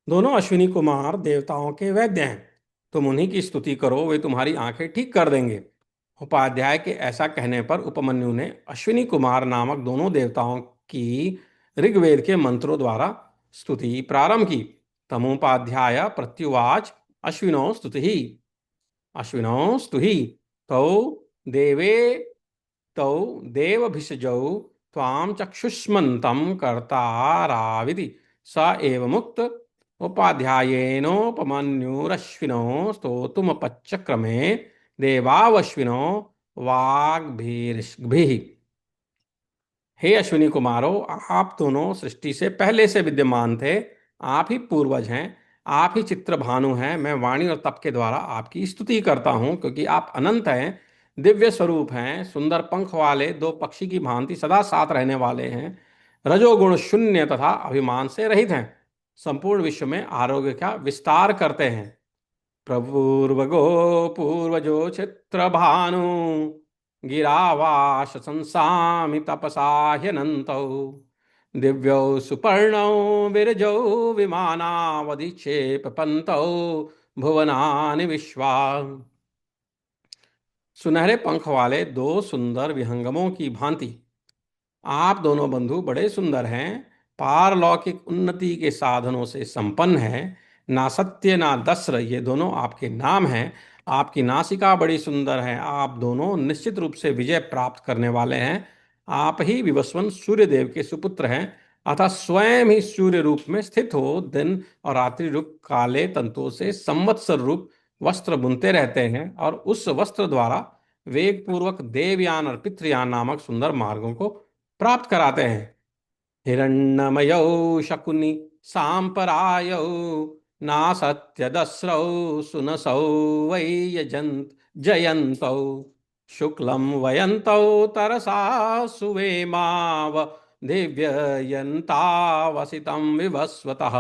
दोनों अश्विनी कुमार देवताओं के वैद्य हैं, तुम उन्हीं की स्तुति करो, वे तुम्हारी आंखें ठीक कर देंगे। उपाध्याय के ऐसा कहने पर उपमन्यु ने अश्विनी कुमार नामक दोनों देवताओं की ऋग्वेद के मंत्रों द्वारा स्तुति प्रारंभ की। तमुपाध्याय प्रत्युवाच, अश्विनो स्तुति अश्विनो स्तुहि तौ देवे तौ देवभिषजौ त्वां चक्षुष्मन्तं कर्ताराविति। स एव मुक्त उपाध्यायेनोपमन्युरश्विनो स्तोतुमपच्चक्रमे देवावश्विनो वाग्भिः। हे अश्विनी कुमारों, आप दोनों सृष्टि से पहले से विद्यमान थे, आप ही पूर्वज हैं, आप ही चित्रभानु हैं। मैं वाणी और तप के द्वारा आपकी स्तुति करता हूं, क्योंकि आप अनंत हैं, दिव्य स्वरूप हैं, सुंदर पंख वाले, दो पक्षी की भांति सदा साथ रहने वाले हैं, रजोगुण शून्य तथा अभिमान से रहित हैं, संपूर्ण विश्व में आरोग्य का विस्तार करते हैं। प्रपूर्वगो पूर्वजो चित्रभानु गिरावाश संसामि तपसा ह्यनन्तौ दिव्यौ सुपर्णौ विरजौ विमानावधिक्षेपन्तौ भुवनानि विश्वा। सुनहरे पंख वाले दो सुंदर विहंगमों की भांति आप दोनों बंधु बड़े सुंदर हैं, पारलौकिक उन्नति के साधनों से संपन्न है। ना सत्य ना दस्र, ये दोनों आपके नाम हैं। आपकी नासिका बड़ी सुंदर है, आप दोनों निश्चित रूप से विजय प्राप्त करने वाले हैं। आप ही विवस्वन सूर्य देव के सुपुत्र हैं, अतः स्वयं ही सूर्य रूप में स्थित हो दिन और रात्रि रूप काले तंतुओं से संवत्सर रूप वस्त्र बुनते रहते हैं, और उस वस्त्र द्वारा वेग पूर्वक देवयान और पितृयान नामक सुंदर मार्गों को प्राप्त कराते हैं। हिरण्यमयौ शकुनि सांपरायौ नासत्यदस्रौ सुनसौ वै यजन्त जयन्तौ शुक्लं वयन्तौ तरसा सुवेमाव दिव्ययन्तावसितं विवस्वतः।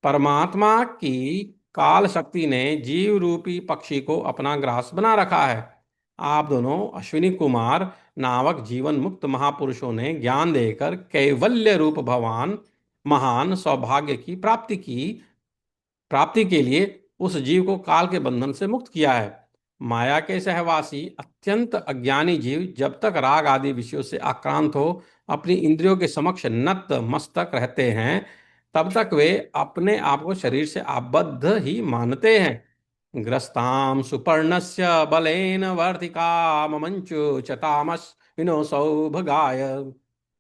परमात्मा की काल शक्ति ने जीव रूपी पक्षी को अपना ग्रास बना रखा है। आप दोनों अश्विनी कुमार नामक जीवन मुक्त महापुरुषों ने ज्ञान देकर कैवल्य रूप भगवान महान सौभाग्य की प्राप्ति के लिए उस जीव को काल के बंधन से मुक्त किया है। माया के सहवासी अत्यंत अज्ञानी जीव जब तक राग आदि विषयों से आक्रांत हो अपनी इंद्रियों के समक्ष नत मस्तक रहते हैं, तब तक वे अपने आप को शरीर से आबद्ध ही मानते हैं। ग्रस्ताम सुपर्णस्य बलेन वर्तिका ममंचु च तामस विनो सौभगाय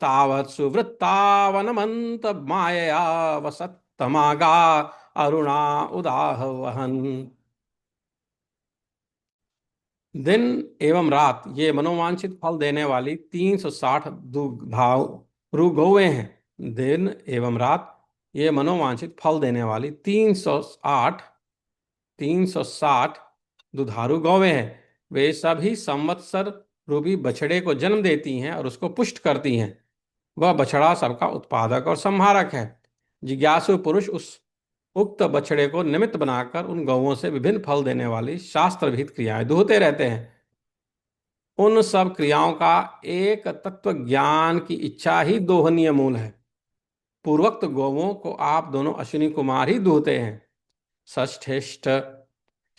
तावत् सुवृत्तावनमंत मायया वसत्तमागा अरुणा उदाहवहन। दिन एवं रात ये मनोवांछित फल देने वाली 360 दुग्धाओ रुगौएं हैं। दिन एवं रात ये मनोवांछित फल देने वाली 308 360 दुधारू गौवें हैं। वे सभी संवत्सर रूपी बछड़े को जन्म देती हैं और उसको पुष्ट करती हैं। वह बछड़ा सबका उत्पादक और संहारक है। जिज्ञासु पुरुष उस उक्त बछड़े को निमित्त बनाकर उन गौओं से विभिन्न फल देने वाली शास्त्र विहित क्रियाएं दुहते रहते हैं। उन सब क्रियाओं का एक तत्व ज्ञान की इच्छा ही दोहनीय मूल है। पूर्वोक्त गौओं को आप दोनों अश्विनी कुमार ही दुहते हैं। षष्ठेष्ट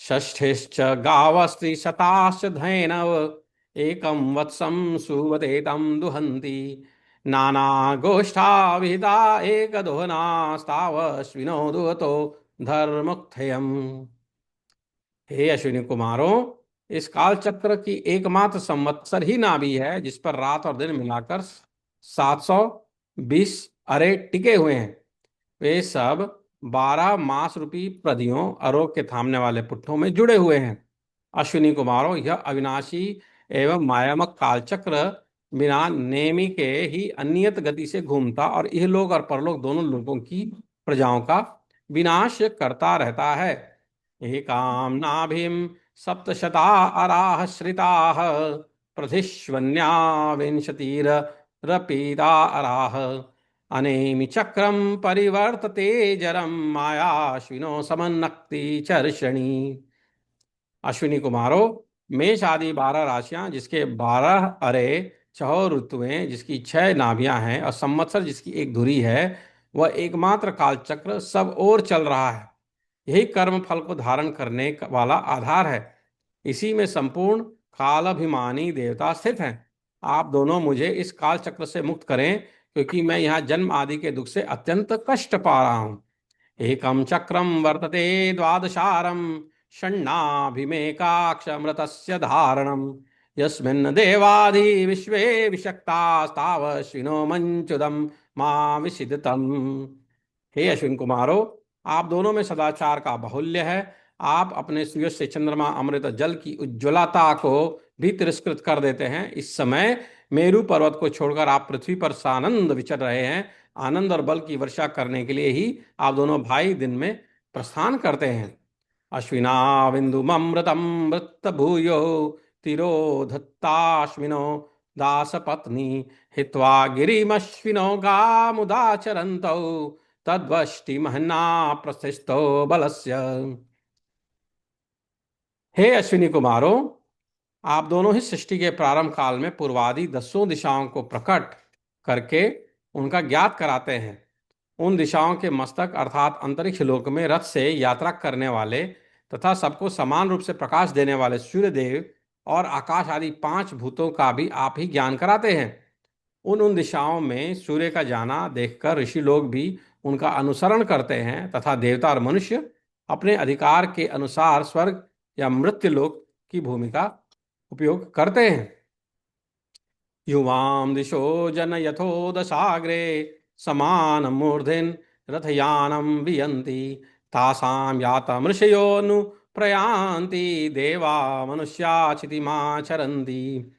षष्ठेश्च गावस्त्रि शताश्च धैनव एकं वत्सं सुवतेतं दुहन्ति नाना गोष्ठा विहिता एक दोहनास्तावश्विनो दुहतो धर्मुक्थयम्। हे अश्विनी कुमारों, इस काल चक्र की एकमात्र संवत्सर ही नाभि है जिस पर रात और दिन मिलाकर 720 अरे टिके हुए हैं। वे सब 12 मास रूपी प्रदियों अरों के थामने वाले पुट्ठों में जुड़े हुए हैं। अश्विनी कुमारों, यह अविनाशी एवं मायामक कालचक्र बिना नेमि के ही अनियत गति से घूमता और इहलोक और परलोक दोनों लोगों की प्रजाओं का विनाश करता रहता है। एकाम नाभिम सप्तशता अराह श्रिताः प्रधिष्वन्या विंशतिरपीता अराह अनेमि चक्रम परिवर्तते जरम मायाश्विनो समन्नक्ति चर्षणी। अश्विनी कुमारों, मेष आदि 12 राशियां जिसके 12 अरे, 6 ऋतुएं जिसकी 6 नाभियां हैं और संवत्सर जिसकी एक धुरी है, वह एकमात्र कालचक्र सब ओर चल रहा है। यही कर्म फल को धारण करने वाला आधार है। इसी में संपूर्ण कालाभिमानी देवता स्थित हैं। आप दोनों मुझे इस काल चक्र से मुक्त करें, क्योंकि मैं यहाँ जन्म आदि के दुख से अत्यंत कष्ट पा रहा हूँ। एकम चक्रम वर्तते द्वादशारम षण्णाभिमेकाक्षमृतस्य धारणम यस्मिन् देवादि विश्वे विषक्तास्तावश्विनो मंचुदम मां विशिदतम। हे अश्विन कुमारों, आप दोनों में सदाचार का बाहुल्य है। आप अपने सूर्य से चंद्रमा अमृत जल की उज्ज्वलता को भी तिरस्कृत कर देते हैं। इस समय मेरु पर्वत को छोड़कर आप पृथ्वी पर सानंद विचर रहे हैं। आनंद और बल की वर्षा करने के लिए ही आप दोनों भाई दिन में प्रस्थान करते हैं। अश्विना बिंदुममृतम मृत भूयो तिरोधत्ताश्विनो दासपत्नी हित्वा गिरिमश्विनो गामुदाचरन्तौ तद्वष्टि महन्ना प्रशिष्टो बलस्य। हे अश्विनी कुमारों, आप दोनों ही सृष्टि के प्रारंभ काल में पूर्वादि 10 दिशाओं को प्रकट करके उनका ज्ञात कराते हैं। उन दिशाओं के मस्तक अर्थात अंतरिक्ष लोक में रथ से यात्रा करने वाले तथा सबको समान रूप से प्रकाश देने वाले सूर्य देव और आकाश आदि 5 भूतों का भी आप ही ज्ञान कराते हैं। उन दिशाओं में सूर्य का जाना देखकर ऋषि लोग भी उनका अनुसरण करते हैं तथा देवता और मनुष्य अपने अधिकार के अनुसार स्वर्ग या मृत्यु लोक की भूमिका उपयोग करते हैं। युवाम दिशो जन यथोदशाग्रे समान मूर्धिन रथयानम वियन्ति तासाम यातमृषयोनु प्रयान्ति देवा मनुष्या क्षितिमाचरन्ति।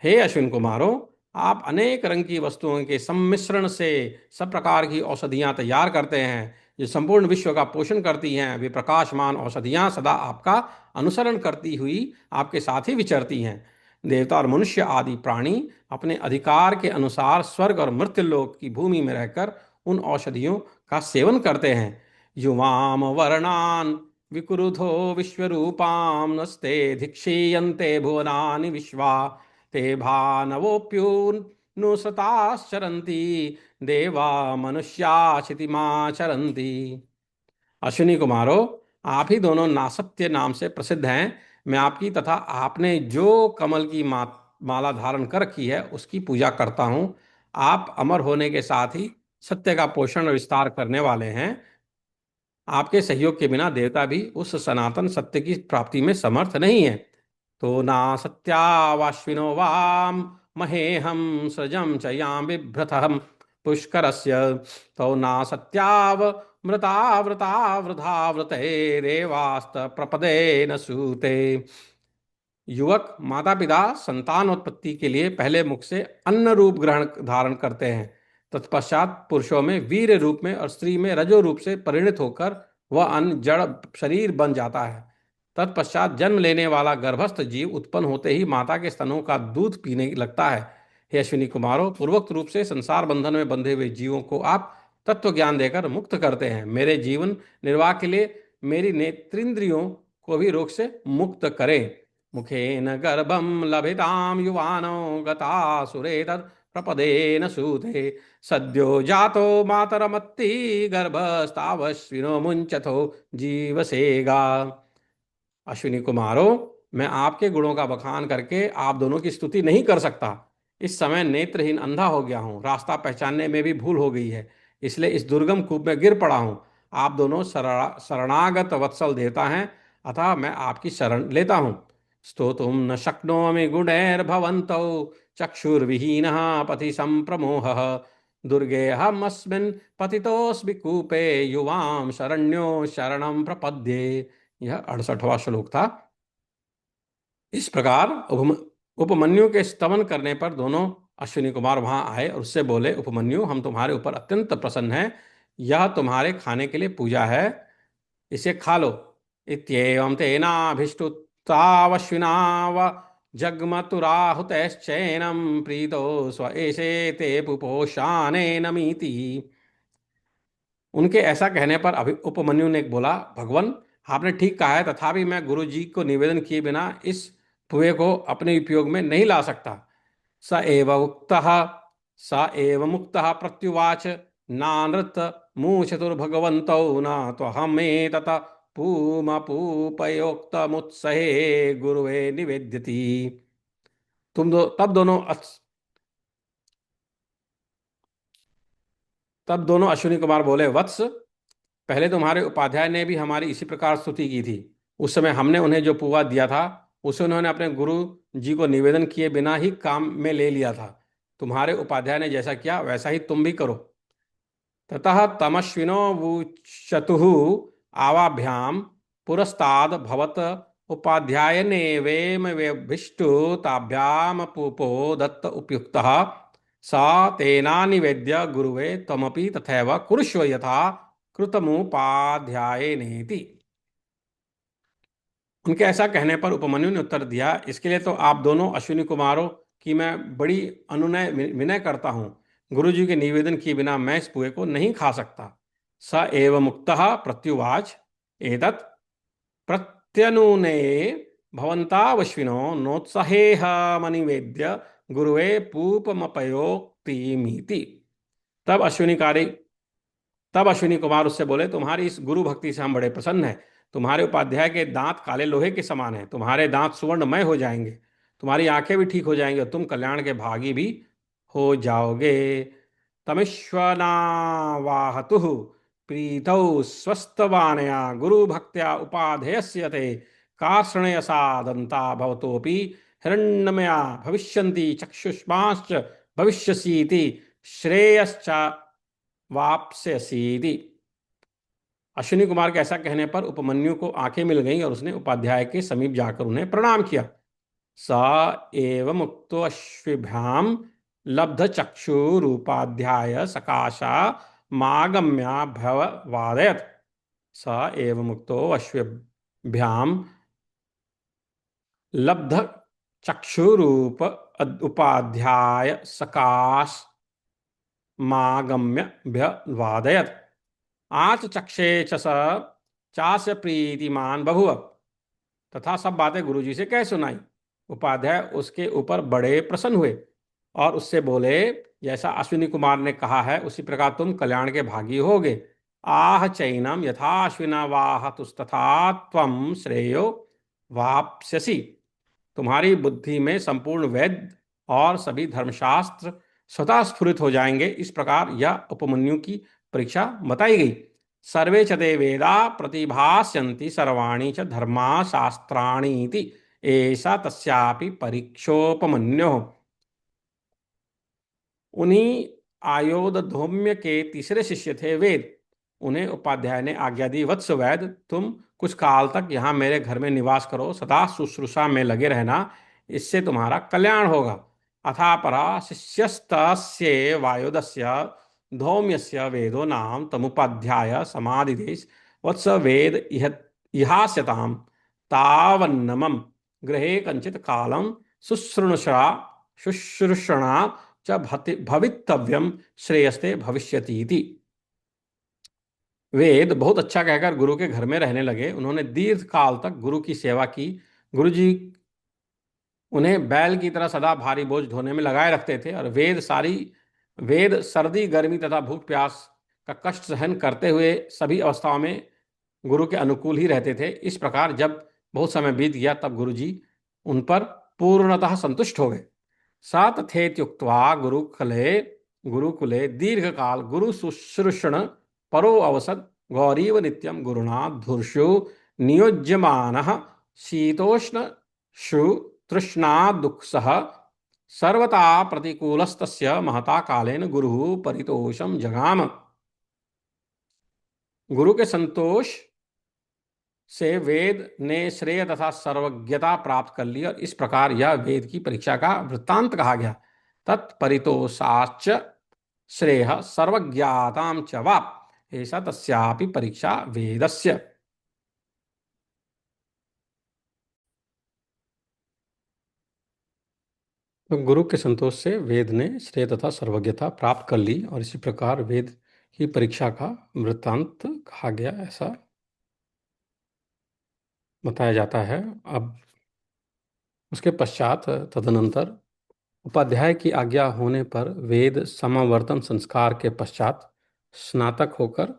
हे अश्विन कुमारों, आप अनेक रंग की वस्तुओं के सम्मिश्रण से सब प्रकार की औषधियां तैयार करते हैं जो संपूर्ण विश्व का पोषण करती हैं। वे प्रकाशमान औषधियां सदा आपका अनुसरण करती हुई आपके साथ ही विचरती हैं। देवता और मनुष्य आदि प्राणी अपने अधिकार के अनुसार स्वर्ग और मृत्युलोक की भूमि में रहकर उन औषधियों का सेवन करते हैं। युवाम वर्णान विकुरुधो विश्वरूपाम नस्ते धिक्षीयन्ते भुवनानि विश्वा ते भानवोऽप्युन्नुसताश्चरन्ति देवा मनुष्या क्षितिमाचरन्ति। अश्विनी कुमारों, आप ही दोनों नासत्य नाम से प्रसिद्ध हैं। मैं आपकी तथा आपने जो कमल की माला धारण कर रखी है उसकी पूजा करता हूँ। आप अमर होने के साथ ही सत्य का पोषण और विस्तार करने वाले हैं। आपके सहयोग के बिना देवता भी उस सनातन सत्य की प्राप्ति में समर्थ नहीं है। तो ना सत्यावाश्विनो वाम महेहम सृजम च याम बिभ्रतहम पुष्करस्य तो ना सत्याव मृता वृता वृधा वृतेरेवास्त प्रपदे न सूते। युवक माता पिता संतानोत्पत्ति के लिए पहले मुख से अन्न रूप ग्रहण धारण करते हैं। तत्पश्चात पुरुषों में वीर रूप में और स्त्री में रजो रूप से परिणित होकर वह अन्न जड़ शरीर बन जाता है। तत्पश्चात जन्म लेने वाला गर्भस्थ जीव उत्पन्न होते ही माता के स्तनों का दूध पीने लगता है। हे अश्विनी कुमारों, पूर्वोक्त रूप से संसार बंधन में बंधे हुए जीवों को आप तत्व ज्ञान देकर मुक्त करते हैं। मेरे जीवन निर्वाह के लिए मेरी नेत्रिंद्रियों को भी रोग से मुक्त करें। मुखेन गर्भम लभिताम युवानो गतासुरे तत् प्रपदेन सूते सद्यो जातो मातरमत्ति गर्भस्तावश्विनो मुंचतो जीवसेगा। अश्विनी कुमारों, मैं आपके गुणों का बखान करके आप दोनों की स्तुति नहीं कर सकता। इस समय नेत्रहीन अंधा हो गया हूँ, रास्ता पहचानने में भी भूल हो गई है, इसलिए इस दुर्गम कूप में गिर पड़ा हूँ। आप दोनों शरणागत वत्सल देवता हैं, अतः मैं आपकी शरण लेता हूँ। स्तोतुम न शक्नोमि गुणैर्भवन्तौ चक्षुर्विहीनः पथि संप्रमोहः दुर्गेऽहमस्मिन् पतितोऽस्मि कूपे युवां शरण्यो शरणं प्रपद्ये। यह 68वां श्लोक था। इस प्रकार उपमन्यु के स्तवन करने पर दोनों अश्विनी कुमार वहां आए और उससे बोले, उपमन्यु, हम तुम्हारे ऊपर अत्यंत प्रसन्न हैं। यह तुम्हारे खाने के लिए पूजा है, इसे खा लो। इत्येवं तेनाभिष्टुतावश्विनाव जग्मतुराहुतैश्चैनं प्रीतो स्व एषे ते पुपोषानेनमीति। उनके ऐसा कहने पर अभी उपमन्यु ने बोला, भगवान, आपने ठीक कहा है, तथापि मैं गुरु जी को निवेदन किए बिना इस पुए को अपने उपयोग में नहीं ला सकता। स एव उक्तः स एव मुक्तः प्रत्युवाच, नानृत मूचतुर्भगवन्तौ न त्वहमेतत पूमपूपयोक्तमुत्सहे गुरुवे निवेद्यति। तब दोनों अश्विनी कुमार बोले, वत्स, पहले तुम्हारे उपाध्याय ने भी हमारी इसी प्रकार स्तुति की थी। उस समय हमने उन्हें जो पुआ दिया था उसे उन्होंने अपने गुरु जी को निवेदन किए बिना ही काम में ले लिया था। तुम्हारे उपाध्याय ने जैसा किया वैसा ही तुम भी करो। ततः तमश्विनो वुचतुः आवाभ्याम पुरस्ताद भवत उपाध्यायनेवेम वेभिष्टु ताभ्याम पूपो दत्त उपयुक्तः सा तेनानिवेद्य गुरुवे त्वमपि तथैव कुरुष्व यथा कृतमुपाध्यायनेति। उनके ऐसा कहने पर उपमन्यु ने उत्तर दिया, इसके लिए तो आप दोनों अश्विनी कुमारों की मैं बड़ी अनुनय विनय करता हूँ। गुरु जी के निवेदन किए बिना मैं इस पुए को नहीं खा सकता। स एव मुक्तः प्रत्युवाच, एतत् प्रत्यनुने भवन्तावश्विनो नोत्सहेह मनिवेद्य गुरुवे पूपमपयोक्तिमीति। तब अश्विनीकारी तब अश्विनी कुमार उससे बोले, तुम्हारी इस गुरु भक्ति से हम बड़े प्रसन्न हैं। तुम्हारे उपाध्याय के दांत काले लोहे के समान हैं, तुम्हारे दांत सुवर्णमय हो जाएंगे, तुम्हारी आंखें भी ठीक हो जाएंगी और तुम कल्याण के भागी भी हो जाओगे। तमिश्वनावाहतु प्रीतौ स्वस्थवानया गुरु भक्त्या उपाधेयस्य ते कार्षणयसा दंता भवतोपि हिरण्यमया भविष्यन्ति चक्षुष्माश्च भविष्यसीति श्रेयश्च वाप्स्यसीति। अश्विनी कुमार के ऐसा कहने पर उपमन्यु को आंखें मिल गईं और उसने उपाध्याय के समीप जाकर उन्हें प्रणाम किया। स एव मुक्तो अश्विभ्याम लब्ध चक्षुरूपाध्याय सकाशा मागम्याभ्यवादयत्। स एव मुक्तो अश्विभ्याम लब्ध चक्षुरूप उपाध्याय सकाश मागम्यभ्यवादयत्। आच चक्षे च स चास्य प्रीतिमान बभुव। तथा सब बातें गुरुजी से कह सुनाई। उपाध्याय उसके ऊपर बड़े प्रसन्न हुए और उससे बोले, जैसा अश्विनी कुमार ने कहा है उसी प्रकार तुम कल्याण के भागी होगे। आह चैनम यथा अश्विना वाह तुस्तथा त्वं श्रेयो वाप्स्यसि। तुम्हारी बुद्धि में संपूर्ण वेद और सभी धर्मशास्त्र स्वतः स्फुरित हो जाएंगे। इस प्रकार यह उपमन्यु की परीक्षा बताई गई। सर्वे च ते वेदा प्रतिभास्यन्ति सर्वाणि च धर्माशास्त्राणि इति एषा तस्यापि परीक्षोपमन्योः। उन्हीं आयोधधौम्य के तीसरे शिष्य थे वेद। उन्हें उपाध्याय ने आज्ञा दी, वत्स वैद, तुम कुछ काल तक यहाँ मेरे घर में निवास करो, सदा शुश्रूषा में लगे रहना, इससे तुम्हारा कल्याण होगा। अथापरा शिष्यस्तस्य वायुदस्य धौम्यस्य वेदो नाम तमुपाध्याय समादिदेश वत्स वेद इहास्यताम तावन्नमम गृहे कंचित कालम शुश्रूषा शुश्रूषणा च भवितव्यम श्रेयस्ते भविष्यति इति। वेद बहुत अच्छा कहकर गुरु के घर में रहने लगे। उन्होंने दीर्घ काल तक गुरु की सेवा की। गुरु जी उन्हें बैल की तरह सदा भारी बोझ ढोने में लगाए रखते थे, और वेद सर्दी गर्मी तथा भूख प्यास का कष्ट सहन करते हुए सभी अवस्थाओं में गुरु के अनुकूल ही रहते थे। इस प्रकार जब बहुत समय बीत गया, तब गुरु जी उन पर पूर्णतः संतुष्ट हो गए। सा तथेत्युक्त्वा गुरुकुले दीर्घकाल गुरु शुश्रूषण परो अवसद गौरीव नित्यम गुरुणा धूर्षु नियोज्यमानः शीतोष्ण शु तृष्णा दुःखसः सर्वता प्रतिकूलस्तस्य महता कालेन गुरु परितोषम जगाम। गुरु के संतोष से वेद ने श्रेय तथा सर्वज्ञता प्राप्त कर ली, और इस प्रकार यह वेद की परीक्षा का वृत्तांत कहा गया। तत्परितोषाच श्रेय सर्वज्ञाताम च वाप ऐसा तस्यापि परीक्षा वेदस्य। तो गुरु के संतोष से वेद ने श्रेय तथा सर्वज्ञता प्राप्त कर ली, और इसी प्रकार वेद की परीक्षा का वृत्तांत कहा गया, ऐसा बताया जाता है। अब उसके पश्चात तदनंतर उपाध्याय की आज्ञा होने पर वेद समावर्तन संस्कार के पश्चात स्नातक होकर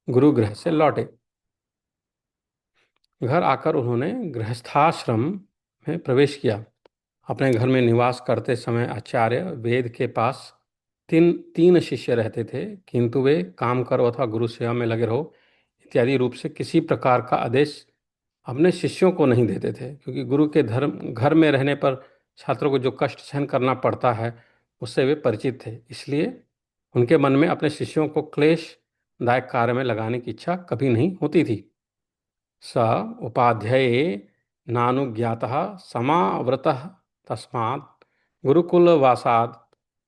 गुरुगृह से लौटे। घर आकर उन्होंने गृहस्थाश्रम में प्रवेश किया। अपने घर में निवास करते समय आचार्य वेद के पास तीन तीन शिष्य रहते थे, किंतु वे काम करो अथवा गुरु सेवा में लगे रहो इत्यादि रूप से किसी प्रकार का आदेश अपने शिष्यों को नहीं देते थे, क्योंकि गुरु के धर्म घर में रहने पर छात्रों को जो कष्ट सहन करना पड़ता है उससे वे परिचित थे। इसलिए उनके मन में अपने शिष्यों को क्लेशदायक कार्य में लगाने की इच्छा कभी नहीं होती थी। स उपाध्याये नानुज्ञातः समावृतः तस्मात् गुरुकुलवासात्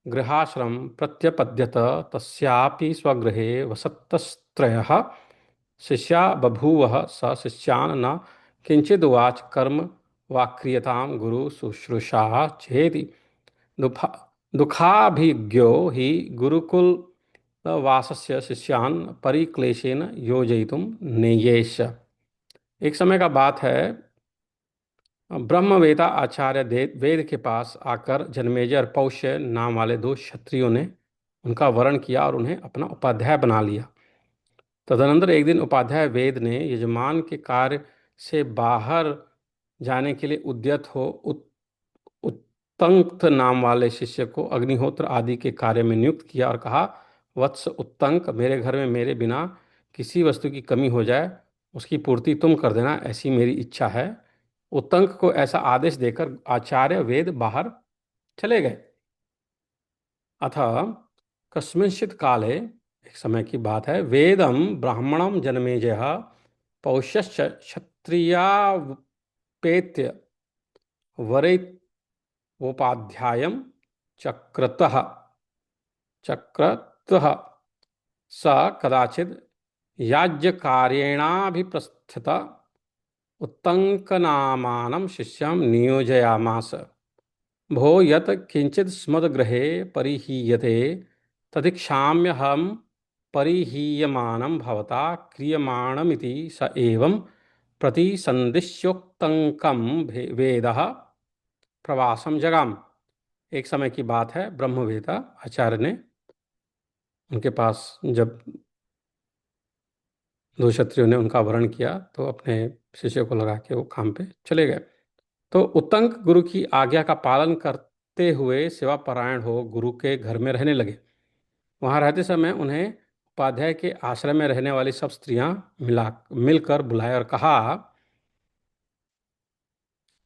गृहाश्रम प्रत्यपद्यत। तस्यापि स्वगृहे वसतस्त्रयः शिष्या बभूवः। स शिष्यान् न किंचिदुवाच कर्म वा क्रियतां गुरु शुश्रूषा चेति। दुःखाभिज्ञो हि गुरुकुलवासस्य शिष्यान् परिक्लेशेन योजयितुं नेयेश। एक समय का बात है, ब्रह्मवेता आचार्य वेद के पास आकर जन्मेजय और पौष्य नाम वाले दो क्षत्रियों ने उनका वरण किया और उन्हें अपना उपाध्याय बना लिया। तदनंतर एक दिन उपाध्याय वेद ने यजमान के कार्य से बाहर जाने के लिए उद्यत हो उत्तंक नाम वाले शिष्य को अग्निहोत्र आदि के कार्य में नियुक्त किया और कहा, वत्स उत्तंक, मेरे घर में मेरे बिना किसी वस्तु की कमी हो जाए उसकी पूर्ति तुम कर देना, ऐसी मेरी इच्छा है। उत्तंक को ऐसा आदेश देकर आचार्य वेद बाहर चले गए। अथ कस्मिंश्चित् काले, एक समय की बात है, वेदम ब्राह्मणम जन्मेजय पौष्यश्च क्षत्रियापेत्य वरेवोपाध्यायं चक्रतः स कदाचित् याज्ञकार्येणाभिप्रस्थित उत्तंकनामानं शिष्यं नियोजयामास। भो यत् किंचित् स्मद्गृहे परिहीयते तदिक्षाम्यहं परिहीयमानं भवता क्रियमाणमिति स एवं प्रतिसंदिश्योक्तंकं वेदः प्रवासम जगाम। एक समय की बात है, ब्रह्मवेता आचार्य ने उनके पास जब दो क्षत्रियों ने उनका वरण किया तो अपने शिष्य को लगा के वो काम पे चले गए। तो उत्तंक गुरु की आज्ञा का पालन करते हुए सेवा परायण हो गुरु के घर में रहने लगे। वहाँ रहते समय उन्हें उपाध्याय के आश्रम में रहने वाली सब स्त्रियां मिलकर बुलाया और कहा,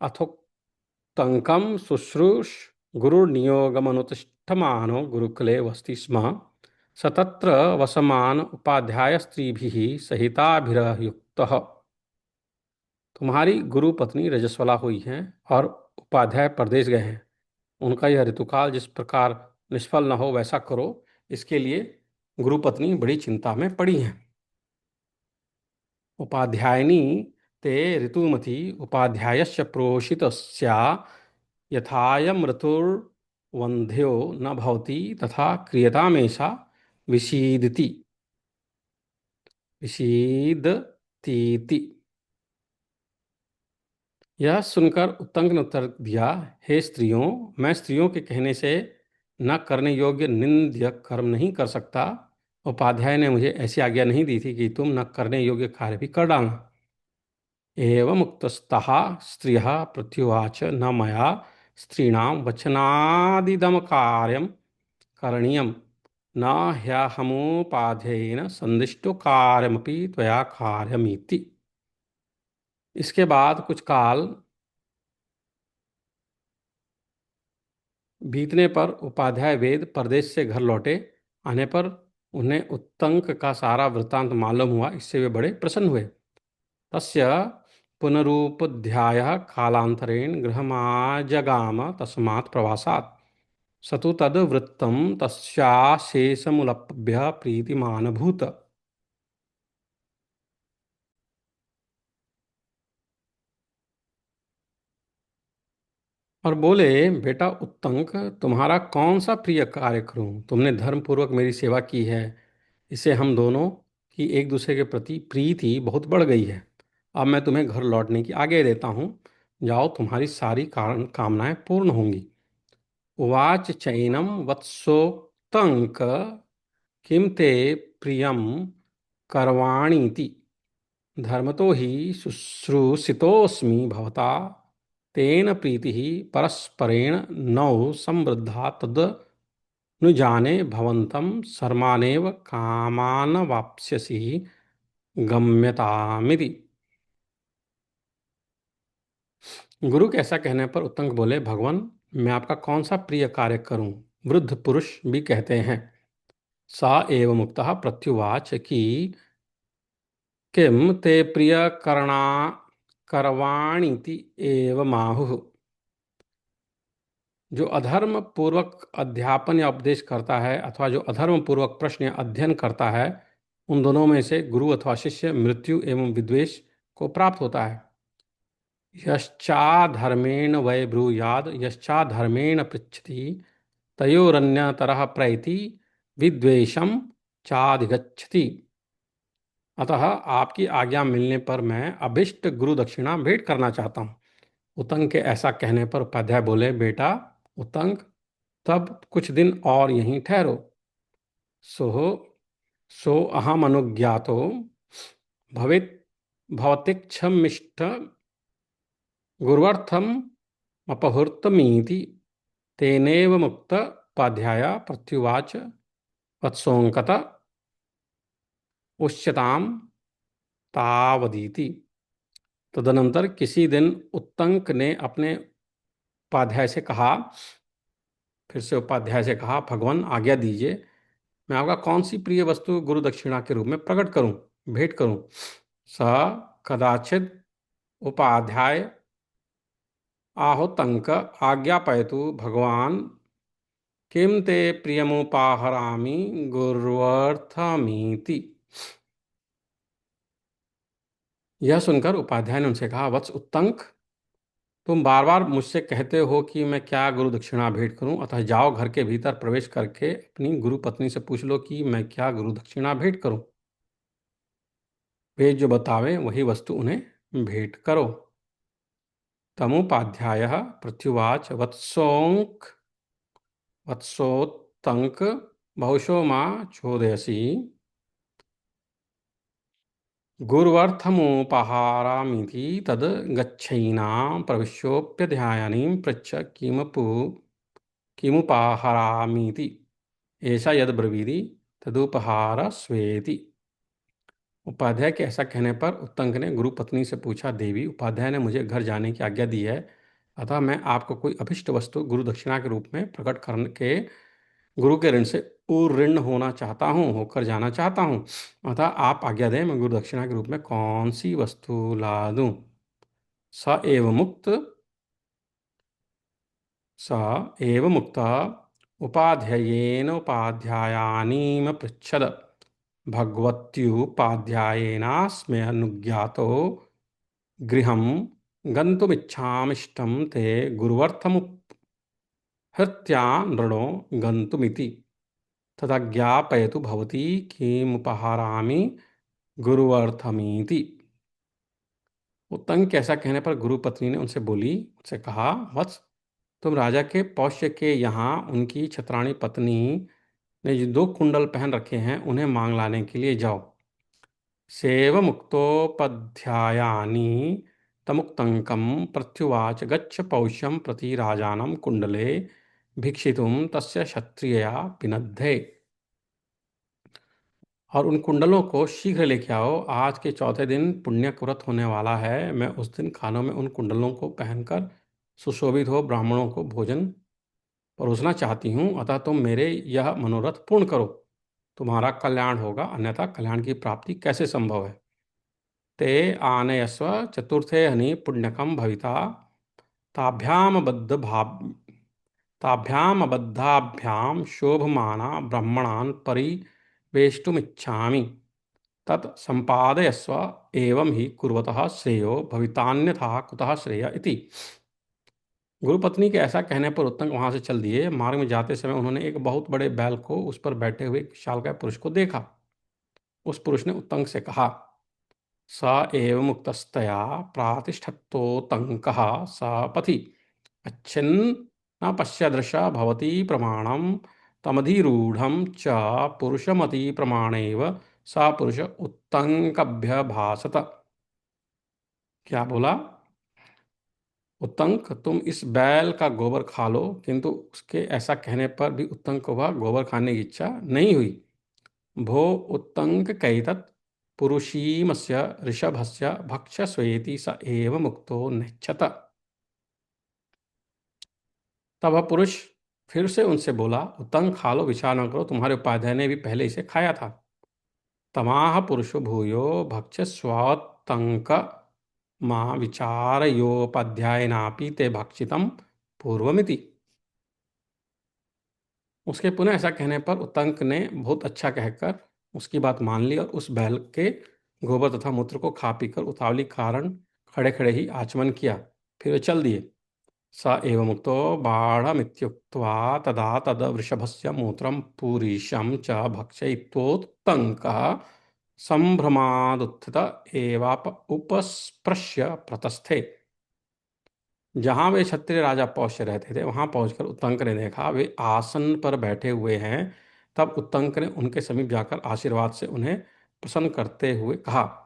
अथोक्तंकम शुश्रूष गुरुर्नियोगमनुतिष्ठमानो गुरुकुले वसति स्म। स तत्र वसमान उपाध्याय स्त्रीभिः सहिताभिरयुक्तः। तुम्हारी गुरु पत्नी रजस्वला हुई हैं और उपाध्याय प्रदेश गए हैं। उनका यह ऋतुकाल जिस प्रकार निष्फल न हो वैसा करो, इसके लिए गुरु पत्नी बड़ी चिंता में पड़ी हैं। उपाध्यायिनी ते ऋतुमती उपाध्यायस्य प्रोषितस्या यथायमृतुर्वन्ध्यो न भवति तथा क्रियतामेषा विषीदति विषीदतीति। यह सुनकर उत्तंक ने उत्तर दिया, हे स्त्रियों, मैं स्त्रियों के कहने से न करने योग्य निंद्य कर्म नहीं कर सकता। उपाध्याय ने मुझे ऐसी आज्ञा नहीं दी थी कि तुम न करने योग्य कार्य भी कर डालना। एवं मुक्तस्तः स्त्रियः प्रत्युवाच, न मया स्त्रीणां वचनादिदं कार्यं करणीयं, न ह्यहमुपाध्ययेन संदिष्टो कार्यमपि त्वया कार्यमिति। इसके बाद कुछ काल बीतने पर उपाध्याय वेद परदेश से घर लौटे। आने पर उन्हें उत्तंक का सारा वृत्तांत मालूम हुआ। इससे वे बड़े प्रसन्न हुए। तस्य पुनरुपध्यायः कालांतरेण गृहमाजगाम तस्मात् प्रवासात्। स तु तद् वृत्तं तस्याशेषमुलभ्य प्रीतिमान् अभूत्। और बोले, बेटा उत्तंक, तुम्हारा कौन सा प्रिय कार्य करूं? तुमने धर्मपूर्वक मेरी सेवा की है। इससे हम दोनों की एक दूसरे के प्रति प्रीति बहुत बढ़ गई है। अब मैं तुम्हें घर लौटने की आज्ञा देता हूँ। जाओ, तुम्हारी सारी कामनाएं पूर्ण होंगी। उवाच चैनम वत्सोक्तंक किम ते प्रियम करवाणीति धर्मतो हि शुश्रूषितोऽस्मि भवता तेन प्रीतिः परस्परेण नौ संवृद्धा तद जाने भवन्तं सर्मानेव कामान् वाप्स्यसि गम्यतामिति। गुरु के ऐसा कहने पर उत्तंक बोले, भगवान, मैं आपका कौन सा प्रिय कार्य करूं? वृद्ध पुरुष भी कहते हैं। सा एव मुक्तः प्रत्युवाच कि किम ते प्रिय करना करवाणीति एव माहुः। जो अधर्म पूर्वक अध्यापन या उपदेश करता है अथवा जो अधर्म पूर्वक प्रश्न या अध्ययन करता है, उन दोनों में से गुरु अथवा शिष्य मृत्यु एवं विद्वेष को प्राप्त होता है। यश्चाधर्मेण वै ब्रूयाद यश्चाधर्मेण पृच्छति तयोरन्यतरः प्रैति विद्वेषम चाधिगच्छति। अतः आपकी आज्ञा मिलने पर मैं अभिष्ट गुरु दक्षिणा भेंट करना चाहता हूँ। उत्तंक के ऐसा कहने पर उपाध्याय बोले, बेटा उत्तंक, तब कुछ दिन और यहीं ठहरो। सो सो अहम अनुज्ञातो भवेत् भवतिक्षमिष्ट गुर्वर्थम अपहृतमीति। तेनेव मुक्त उपाध्याय प्रत्युवाच, वत्सोंकत उच्यताम तावदीति। तदनंतर किसी दिन उत्तंक ने अपने उपाध्याय से कहा, फिर से उपाध्याय से कहा, भगवान आज्ञा दीजिए, मैं आपका कौन सी प्रिय वस्तु गुरु दक्षिणा के रूप में प्रकट करूं, भेंट करूं। स कदाचित उपाध्याय आहुतंक आज्ञापयतु भगवान किम ते प्रियमुपाहरामि गुर्वर्थमीति। यह सुनकर उपाध्याय ने उनसे कहा, वत्स उत्तंक, तुम बार बार मुझसे कहते हो कि मैं क्या गुरु दक्षिणा भेंट करूं, अतः जाओ, घर के भीतर प्रवेश करके अपनी गुरु पत्नी से पूछ लो कि मैं क्या गुरु दक्षिणा भेंट करूं। वे जो बतावें वही वस्तु उन्हें भेंट करो। तमुपाध्यायः प्रत्युवाच, वत्सोत्तंक, बहुशो मां चोदयसि। गुर्वर्थमुपहारामिति तद् गच्छैनां प्रविश्योऽप्यध्यायानीं पृच्छ किमुपाहरामीति। ऐसा यद ब्रवीति तदुपहार स्वेति। उपाध्याय के ऐसा कहने पर उत्तंक ने गुरु पत्नी से पूछा, देवी, उपाध्याय ने मुझे घर जाने की आज्ञा दी है, अतः मैं आपको कोई अभिष्ट वस्तु गुरु दक्षिणा के रूप में प्रकट करने के गुरु के ऋण से उऋण होना चाहता हूँ, होकर जाना चाहता हूँ। अतः आप आज्ञा दें, मैं गुरु दक्षिणा के रूप में कौन सी वस्तु ला दूं। स एव मुक्त स एव मुक्त उपाध्यायेन उपाध्यायानीम पृच्छद। भगवत्युपाध्यायेनास्म्यनुज्ञातो गृहं गन्तुमिच्छामिष्टं ते गुरुवर्थमुपहृत्या नृणो गन्तुमिति तथा ज्ञापयतु भवती किमुपहारामि गुरुवर्थमीति। उत्तंग के ऐसा कहने पर गुरु पत्नी ने उनसे बोली, उनसे कहा, वत्स, तुम राजा के पौष्य के यहाँ उनकी छत्राणी पत्नी ने जो 2 कुंडल पहन रखे हैं उन्हें मांग लाने के लिए जाओ। सेवमुक्तोपाध्यायानि तमुक्तंकं प्रत्युवाच गच्छ पौष्यं प्रति राजानं कुंडले भिक्षितुं तस्य क्षत्रियया पिनद्धे। और उन कुंडलों को शीघ्र लेके आओ, आज के चौथे दिन पुण्य व्रत होने वाला है। मैं उस दिन खानों में उन कुंडलों को पहनकर सुशोभित हो ब्राह्मणों को भोजन परोसना चाहती हूँ, अतः तुम मेरे यह मनोरथ पूर्ण करो, तुम्हारा कल्याण होगा, अन्यथा कल्याण की प्राप्ति कैसे संभव है। ते आनयस्व चतुर्थे हनि पुण्यकम भविता ताभ्यामबद्धाभ्याम शोभमाना ब्रह्मणान् परिवेष्टुमिच्छामि तत् संपादयस्व एवं ही कुर्वतः श्रेयो भवितान्यथा कुतः श्रेय इति। गुरुपत्नी के ऐसा कहने पर उत्तंग वहां से चल दिए। मार्ग में जाते समय उन्होंने एक बहुत बड़े बैल को उस पर बैठे हुए एक विशालकाय पुरुष को देखा। उस पुरुष ने उत्तंग से कहा, स एव मुक्तस्तया प्रातिष्ठत्तोत्तङ्कः स पथि अच्छिन् न पश्यदृश भवती प्रमाणं तमधिरूढ़ं च पुरुषमति प्रमाणेव स पुरुष उत्तंकभ्यभासत। क्या बोला? उत्तंक, तुम इस बैल का गोबर खा लो। किंतु उसके ऐसा कहने पर भी उत्तंक को वह गोबर खाने की इच्छा नहीं हुई। भो उत्तंक कैतत् पुरुषीमस्य ऋषभस्य भक्षस्वेति स एव मुक्तो नेच्छत। तब वह पुरुष फिर से उनसे बोला, उत्तंक खा लो, विचार न करो, तुम्हारे उपाध्याय ने भी पहले इसे खाया था। तमाह पुरुषो भूयो भक्ष स्वतंक मां विचारयोपाध्यायनापि ते भक्षितम पूर्वमिति। उसके पुनः ऐसा कहने पर उत्तंक ने बहुत अच्छा कहकर उसकी बात मान ली और उस बैल के गोबर तथा मूत्र को खा पीकर उतावली कारण खड़े खड़े ही आचमन किया। फिर वे चल दिए। स एव मुक्तो बाढ़मित्युक्त्वा तदा तद वृषभस्य मूत्रं पूरीशं च भक्षयित्वोत्तङ्कः संभ्रमादुत्थित एवाप उपस्पृश्य प्रतस्थे। जहां वे क्षत्रिय राजा पौष्य रहते थे वहां पहुंचकर उत्तंक ने देखा वे आसन पर बैठे हुए हैं। तब उत्तंक ने उनके समीप जाकर आशीर्वाद से उन्हें प्रसन्न करते हुए कहा,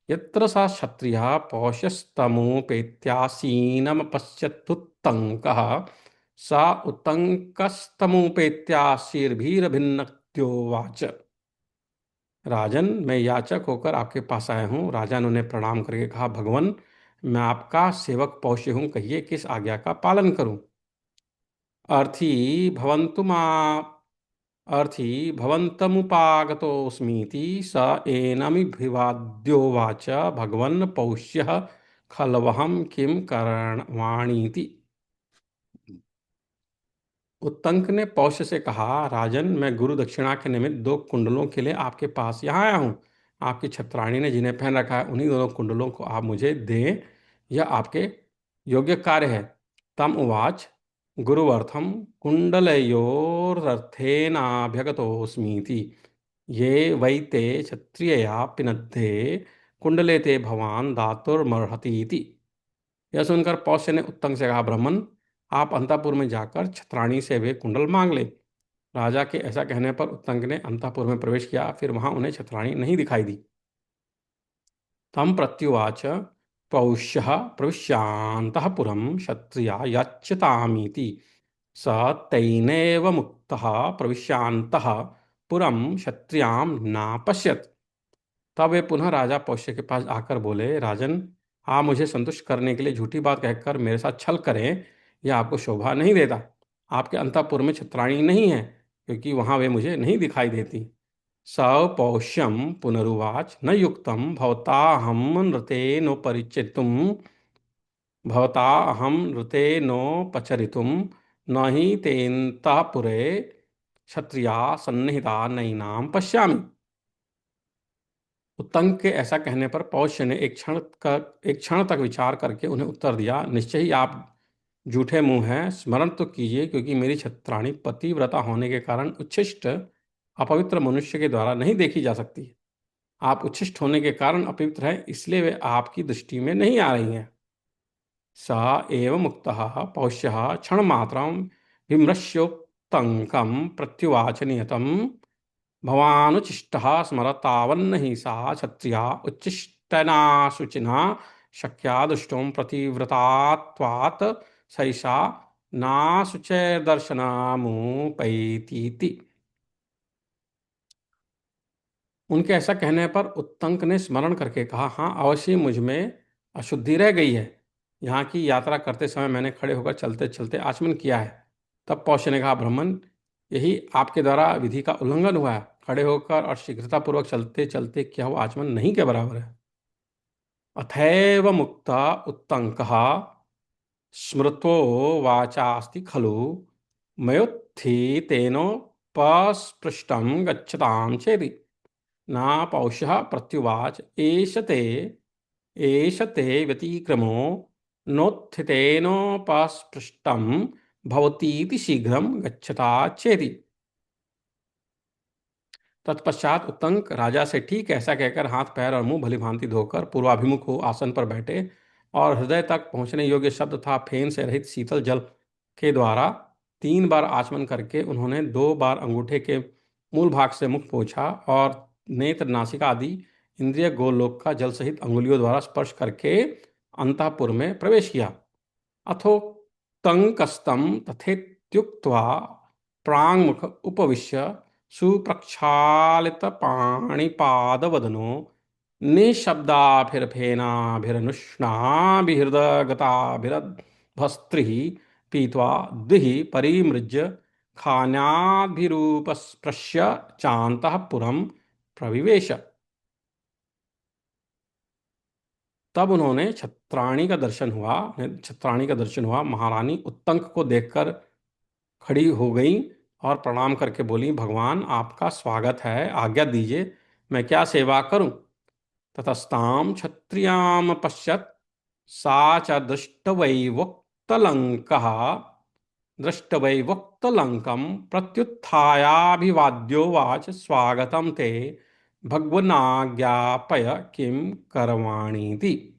यत्र सा क्षत्रियः पौष्यस्तमुपेत्यासीनमपश्यत्युत्तङ्कः सा उत्तङ्कस्तमुपेत्याशीर्भिरभिन्नत्योवाच। राजन, मैं याचक होकर आपके पास आया हूँ। राजा ने उन्हें प्रणाम करके कहा, भगवान, मैं आपका सेवक पौष्य हूँ, कहिए किस आज्ञा का पालन करूं। अर्थी भवन्तुमा अर्थी भवन्तमुपागतोऽस्मीति स एनमभिवाद्योवाच, भगवन् पौष्यः खलवहं किं करवाणीति। उत्तंक ने पौष्य से कहा, राजन, मैं गुरु दक्षिणा के निमित्त 2 कुंडलों के लिए आपके पास यहाँ आया हूँ। आपकी छत्राणी ने जिन्हें पहन रखा है उन्हीं दोनों कुंडलों को आप मुझे दें, यह आपके योग्य कार्य है। तम उवाच, गुरुवर्थम कुंडलयोरर्थेनाभ्यगतोऽस्मीति ये वै ते क्षत्रियया पिनद्धे कुंडले ते भवान दातुर्मर्हतीति। यह सुनकर पौष्य ने उत्तंग से कहा, ब्राह्मण, आप अंतःपुर में जाकर छत्राणी से वे कुंडल मांग ले। राजा के ऐसा कहने पर उत्तंग ने अंतःपुर में प्रवेश किया। फिर वहां उन्हें छत्राणी नहीं दिखाई दी। तम प्रत्युवाच, पौष्यः प्रविश्यान्तःपुरं क्षत्रिया याच्यतामीति स तैनेव मुक्तः प्रविश्यान्तः पुरं क्षत्रियां नापश्यत्। तब वे पुनः राजा पौष्य के पास आकर बोले, राजन, आप मुझे संतुष्ट करने के लिए झूठी बात कहकर मेरे साथ छल करें, यह आपको शोभा नहीं देता। आपके अंतःपुर में छत्राणी नहीं है, क्योंकि वहां वे मुझे नहीं दिखाई देती। स पौष्यम पुनरुवाच, न युक्तम भवताहम नृतेनोपरिचितुम भवताहम नृतेनोपचरितुम न हि तेऽन्तःपुरे क्षत्रिया सन्निहिता नैनाम पश्यामि। उत्तंक के ऐसा कहने पर पौष्य ने एक क्षण तक विचार करके उन्हें उत्तर दिया, निश्चय ही आप झूठे मुंह हैं। स्मरण तो कीजिए, क्योंकि मेरी छत्राणी पतिव्रता होने के कारण उच्छिष्ट अपवित्र मनुष्य के द्वारा नहीं देखी जा सकती। आप उच्छिष्ट होने के कारण अपवित्र हैं, इसलिए वे आपकी दृष्टि में नहीं आ रही हैं। स एव मुक्तः पौष्यः क्षणमात्रं विमृश्योत्तङ्कं प्रत्युवाच नियतं भवानुचिष्टः स्मर तावन्न हि सा क्षत्रिया उच्छिष्टना शुचिना शक्या दुष्टों प्रतिव्रतात्वात् सैषा नाशुचैर्दर्शनामुपैतीति। उनके ऐसा कहने पर उत्तंक ने स्मरण करके कहा, हाँ अवश्य मुझ में अशुद्धि रह गई है। यहाँ की यात्रा करते समय मैंने खड़े होकर चलते चलते आचमन किया है। तब पौष्य ने कहा, ब्राह्मण, यही आपके द्वारा विधि का उल्लंघन हुआ है। खड़े होकर और शीघ्रतापूर्वक चलते चलते किया हुआ आचमन नहीं के बराबर है। अथैव मुक्ता उत्तंकः स्मृतो वाचास्ति खलु मयोत्थि तेनोपस्पृष्टं गच्छतां चेति न पौषः प्रत्युवाच एष ते व्यतिक्रमो नोत्थितेनोपस्पृष्टं भवतीति शीघ्रं गच्छता चेति। तत्पश्चात उत्तंक राजा से ठीक ऐसा कहकर हाथ पैर और मुंह भली भांति धोकर पूर्वाभिमुख हो आसन पर बैठे और हृदय तक पहुंचने योग्य शब्द तथा फेन से रहित शीतल जल के द्वारा 3 बार आचमन करके उन्होंने 2 बार अंगूठे के मूल भाग से मुख पोंछा और नेत्र नासिका आदि इंद्रिय गोलोक का जल सहित अंगुलियों द्वारा स्पर्श करके अंतःपुर में प्रवेश किया। अथोक्तंकस्तं तथेत्युक्त्वा प्राङ्मुख उपविश्य सुप्रक्षालितपाणिपादवदनो निःशब्दाभिर्फेनाभिरनुष्णाभिहृदगताभिरभस्त्रिः पीत्वा द्विः परिमृज्य खान्याद्भिरूपस्पृश्य चान्तःपुरं प्रविवेश। तब उन्होंने छत्राणी का दर्शन हुआ। महारानी उत्तंक को देखकर खड़ी हो गई और प्रणाम करके बोली, भगवान आपका स्वागत है, आज्ञा दीजिए मैं क्या सेवा करूं। ततस्ताम क्षत्रियाम पश्यत सा च दृष्टवैवक्तलंकम प्रत्युत्थायाभिवाद्योवाच स्वागतम ते भगवन्नाज्ञापय किम करवाणीति।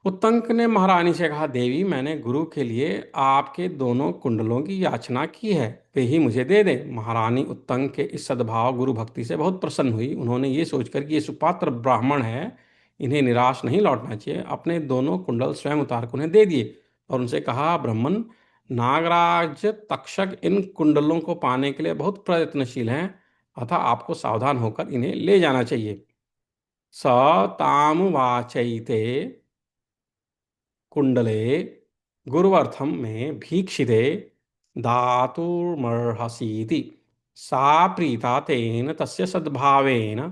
उत्तंक ने महारानी से कहा, देवी मैंने गुरु के लिए आपके दोनों कुंडलों की याचना की है, वे ही मुझे दे दे। महारानी उत्तंक के इस सद्भाव गुरु भक्ति से बहुत प्रसन्न हुई। उन्होंने ये सोचकर कि ये सुपात्र ब्राह्मण है, इन्हें निराश नहीं लौटना चाहिए, अपने दोनों कुंडल स्वयं उतार कर उन्हें दे दिए और उनसे कहा, ब्राह्मण, नागराज तक्षक इन कुंडलों को पाने के लिए बहुत प्रयत्नशील हैं, अतः आपको सावधान होकर इन्हें ले जाना चाहिए। स तामुवाचैते कुंडले गुरुवर्थम में भीक्षिते दातुमर्हसीति। सा प्रीता तेन तस्य सद्भावेन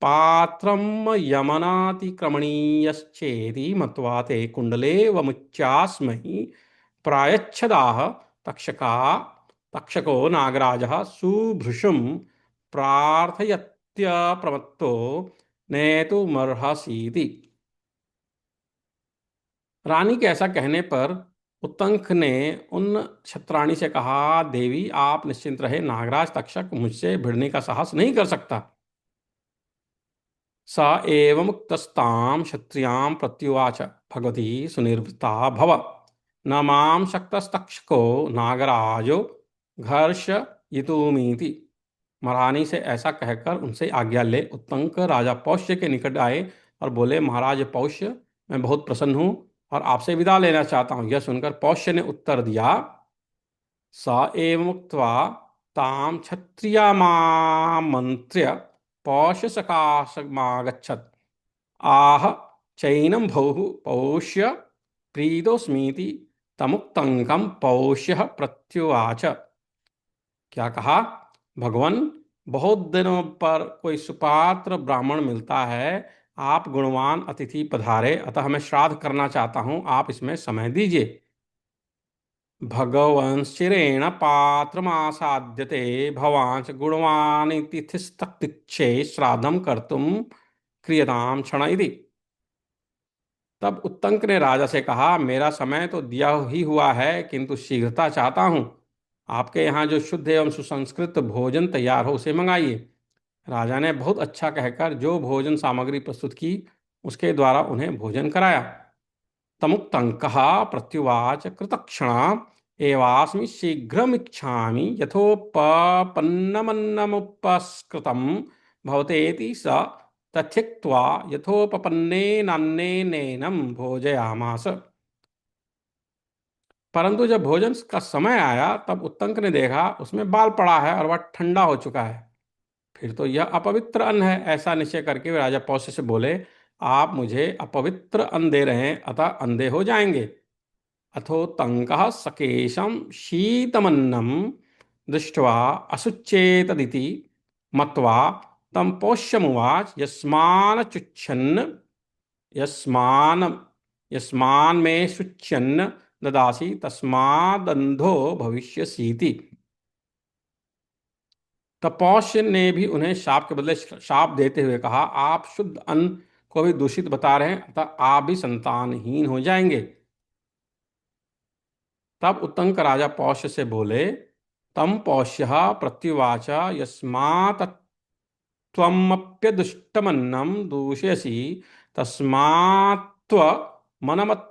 पात्रं यमनातिक्रमणीयश्चेति मत्वा ते कुंडले वमुच्चास्महि प्रायच्छदाह। तक्षका तक्षको नागराजः सुभृशुं प्रार्थयत्यप्रमत्तो नेतुमर्हसीति। रानी के ऐसा कहने पर उत्तंक ने उन क्षत्राणी से कहा, देवी आप निश्चिंत रहे, नागराज तक्षक मुझसे भिड़ने का साहस नहीं कर सकता। स एव मुक्तस्तां क्षत्रियां प्रत्युवाच, भगवती सुनिर्वृता भव, न मां शक्तस्तक्षको नागराजो घर्षयितुमीति। महारानी से ऐसा कहकर उनसे आज्ञा ले उत्तंक राजा पौष्य के निकट आए और बोले, महाराज पौष्य, मैं बहुत प्रसन्न हूं और आपसे विदा लेना चाहता हूं। यह सुनकर पौष्य ने उत्तर दिया, स एव मुक्त्वा तां क्षत्रियामामन्त्र्य पौष्यसकाशमागच्छत्। आह चैनं भौः पौष्य प्रीतोऽस्मीति तमुक्तंकं पौष्यः प्रत्युवाच। क्या कहा, भगवान, बहुत दिनों पर कोई सुपात्र ब्राह्मण मिलता है, आप गुणवान अतिथि पधारे, अतः मैं श्राद्ध करना चाहता हूं, आप इसमें समय दीजिए। भगवंश्चिरेण पात्रमासाद्यते भवान् च गुणवान् तिथिस्ततिक्षे श्राद्धं कर्तुम क्रियताम क्षण इति। तब उत्तंक ने राजा से कहा, मेरा समय तो दिया ही हुआ है, किंतु शीघ्रता चाहता हूँ। आपके यहाँ जो शुद्ध एवं सुसंस्कृत भोजन तैयार हो उसे मंगाइए। राजा ने बहुत अच्छा कहकर जो भोजन सामग्री प्रस्तुत की, उसके द्वारा उन्हें भोजन कराया। तमुक्तंकः प्रत्युवाच, कृतक्षणा एवास्मि शीघ्रमिच्छामि यथोपपन्नमन्नमुपस्कृतं भवतेति स तथिक्त्वा यथोपपन्नेनान्नेनैनं भोजयामास। परंतु जब भोजन का समय आया, तब उत्तंक ने देखा उसमें बाल पड़ा है और वह ठंडा हो चुका है। फिर तो यह अपवित्र अन्न है, ऐसा निश्चय करके वे राजा पौष्य से बोले, आप मुझे अपवित्र अन्न दे रहे हैं, अतः अंधे हो जाएंगे। अथो तंकः सकेशम शीतमन्नम दृष्ट्वा असुचेतदिति मत्वा तं पौष्यमुवाच, यस्मान यस्मान मे शुच्यन्न ददासि तस्मादंधो भविष्यसीति। तब पौष्य ने भी उन्हें शाप के बदले शाप देते हुए कहा, आप शुद्ध अन्न को भी दूषित बता रहे हैं, अतः आप भी संतानहीन हो जाएंगे। तब उत्तंक राजा पौष्य से बोले, तम पौष्य प्रत्युवाच, यस्मात् त्वमप्यदुष्टमन्नं दूषयसि तस्मात्त्व मनमत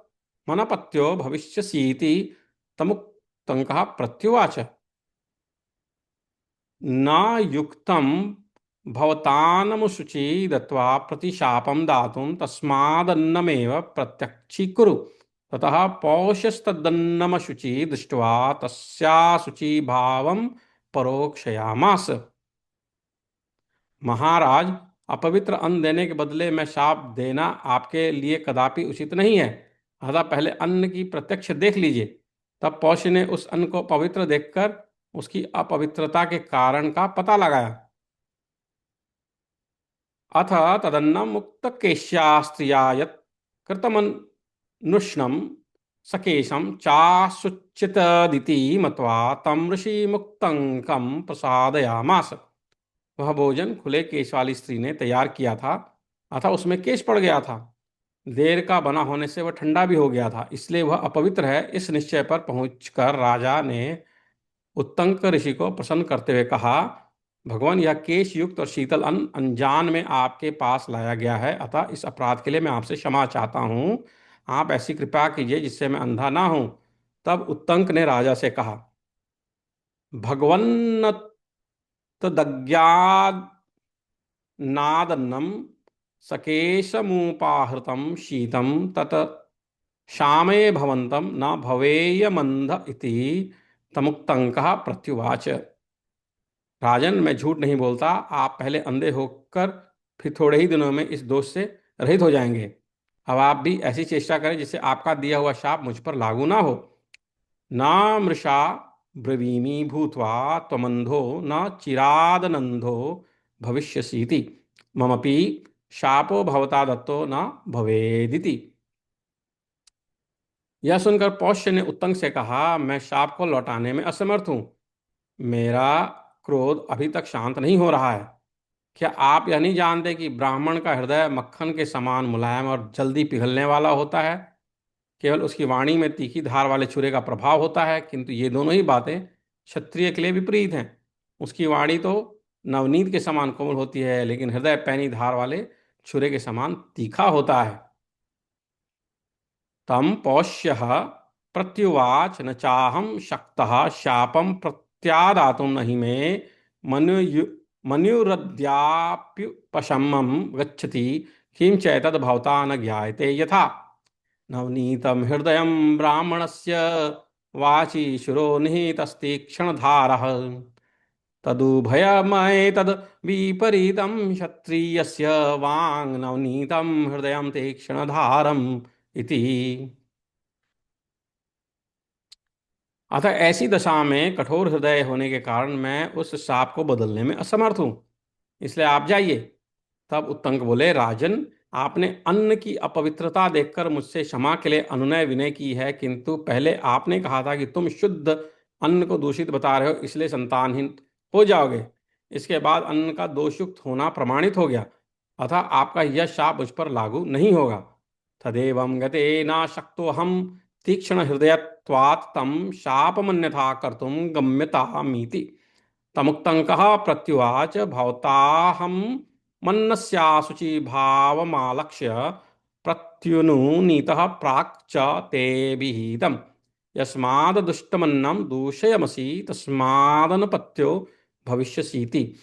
मनपत्यो भविष्यसीति। तमुत्तंकः प्रत्युवाच, न युक्तं भवतानमुशुचि दत्वा प्रतिशापं दातुं तस्मादन्नमेव प्रत्यक्षीकुरु। ततः पौष्यस्तदन्नमशुचि दृष्ट्वा तस्याशुचिभावं परोक्षयामास। महाराज, अपवित्र अन्न देने के बदले में शाप देना आपके लिए कदापि उचित नहीं है, अतः पहले अन्न की प्रत्यक्ष देख लीजिए। तब पौष्य ने उस अन्न को पवित्र देखकर उसकी अपवित्रता के कारण का पता लगाया। अथ तदन्नम मुक्त केश्या स्त्रिया यत् कृतमनुष्णम सकेशम चाशुचितदिति मत्वा तम ऋषि मुक्तंकम प्रसादयामास। वह भोजन खुले केश वाली स्त्री ने तैयार किया था, अतः उसमें केश पड़ गया था। देर का बना होने से वह ठंडा भी हो गया था, इसलिए वह अपवित्र है। इस निश्चय पर पहुंचकर राजा ने उत्तंक ऋषि को प्रसन्न करते हुए कहा, भगवान, यह केश युक्त और शीतल अन्न अनजान में आपके पास लाया गया है, अतः इस अपराध के लिए मैं आपसे क्षमा चाहता हूँ। आप ऐसी कृपा कीजिए जिससे मैं अंधा ना हूं। तब उत्तंक ने राजा से कहा, भगवन्नतदज्ञानादन्नं सकेशमुपाहृतं शीतं तत् शामे भवन्तं न भवेयमन्ध इति। तमुक्तंकः प्रत्युवाच, राजन, मैं झूठ नहीं बोलता। आप पहले अंधे होकर फिर थोड़े ही दिनों में इस दोष से रहित हो जाएंगे। अब आप भी ऐसी चेष्टा करें जिससे आपका दिया हुआ शाप मुझ पर लागू ना हो। न मृषा ब्रवीमि भूत्वा त्वमंधो न चिरादनंधो भविष्यसीति ममपि शापो भवता दत्तो न भवेदिति। यह सुनकर पौष्य ने उत्तंक से कहा, मैं शाप को लौटाने में असमर्थ हूं। मेरा क्रोध अभी तक शांत नहीं हो रहा है। क्या आप यह नहीं जानते कि ब्राह्मण का हृदय मक्खन के समान मुलायम और जल्दी पिघलने वाला होता है? केवल उसकी वाणी में तीखी धार वाले छुरे का प्रभाव होता है, किंतु ये दोनों ही बातें क्षत्रिय के लिए विपरीत हैं। उसकी वाणी तो नवनीत के समान कोमल होती है, लेकिन हृदय पैनी धार वाले छुरे के समान तीखा होता है। तम पौष्य प्रत्युवाच, न चाहम शक्तः शापम प्रत्यादातुं नहि मे मनु मनुरद्याप्युपशमं गच्छति किं चैतद्भवता न ज्ञायते यथा। नवनीतं हृदयं ब्राह्मणस्य वाचि शिरो निहितस्तीक्ष्णधारः तदुभयमैतद् विपरीतं क्षत्रियस्य वाङ् नवनीतं हृदयं तीक्ष्णधारम् इति। अतः ऐसी दशा में कठोर हृदय होने के कारण मैं उस शाप को बदलने में असमर्थ हूं, इसलिए आप जाइए। तब उत्तंक बोले, राजन, आपने अन्न की अपवित्रता देखकर मुझसे क्षमा के लिए अनुनय विनय की है, किंतु पहले आपने कहा था कि तुम शुद्ध अन्न को दूषित बता रहे हो, इसलिए संतानहीन हो जाओगे। इसके बाद अन्न का दोषयुक्त होना प्रमाणित हो गया, अतः आपका यह शाप मुझ पर लागू नहीं होगा। तदेवं गते न शक्तो हम तीक्ष्ण हृदयत्वात् तम शापमन्यथा कर्तुम गम्यतामीति। तमुक्तंकः प्रत्युवाच भवताहं मन्नस्याशुचि भावमालक्ष्य प्रत्युनुनीतः प्राक् च ते विहितम् यस्मादुष्टमन्नं दूषयमसि तस्मादनपत्यो भविष्यसीति।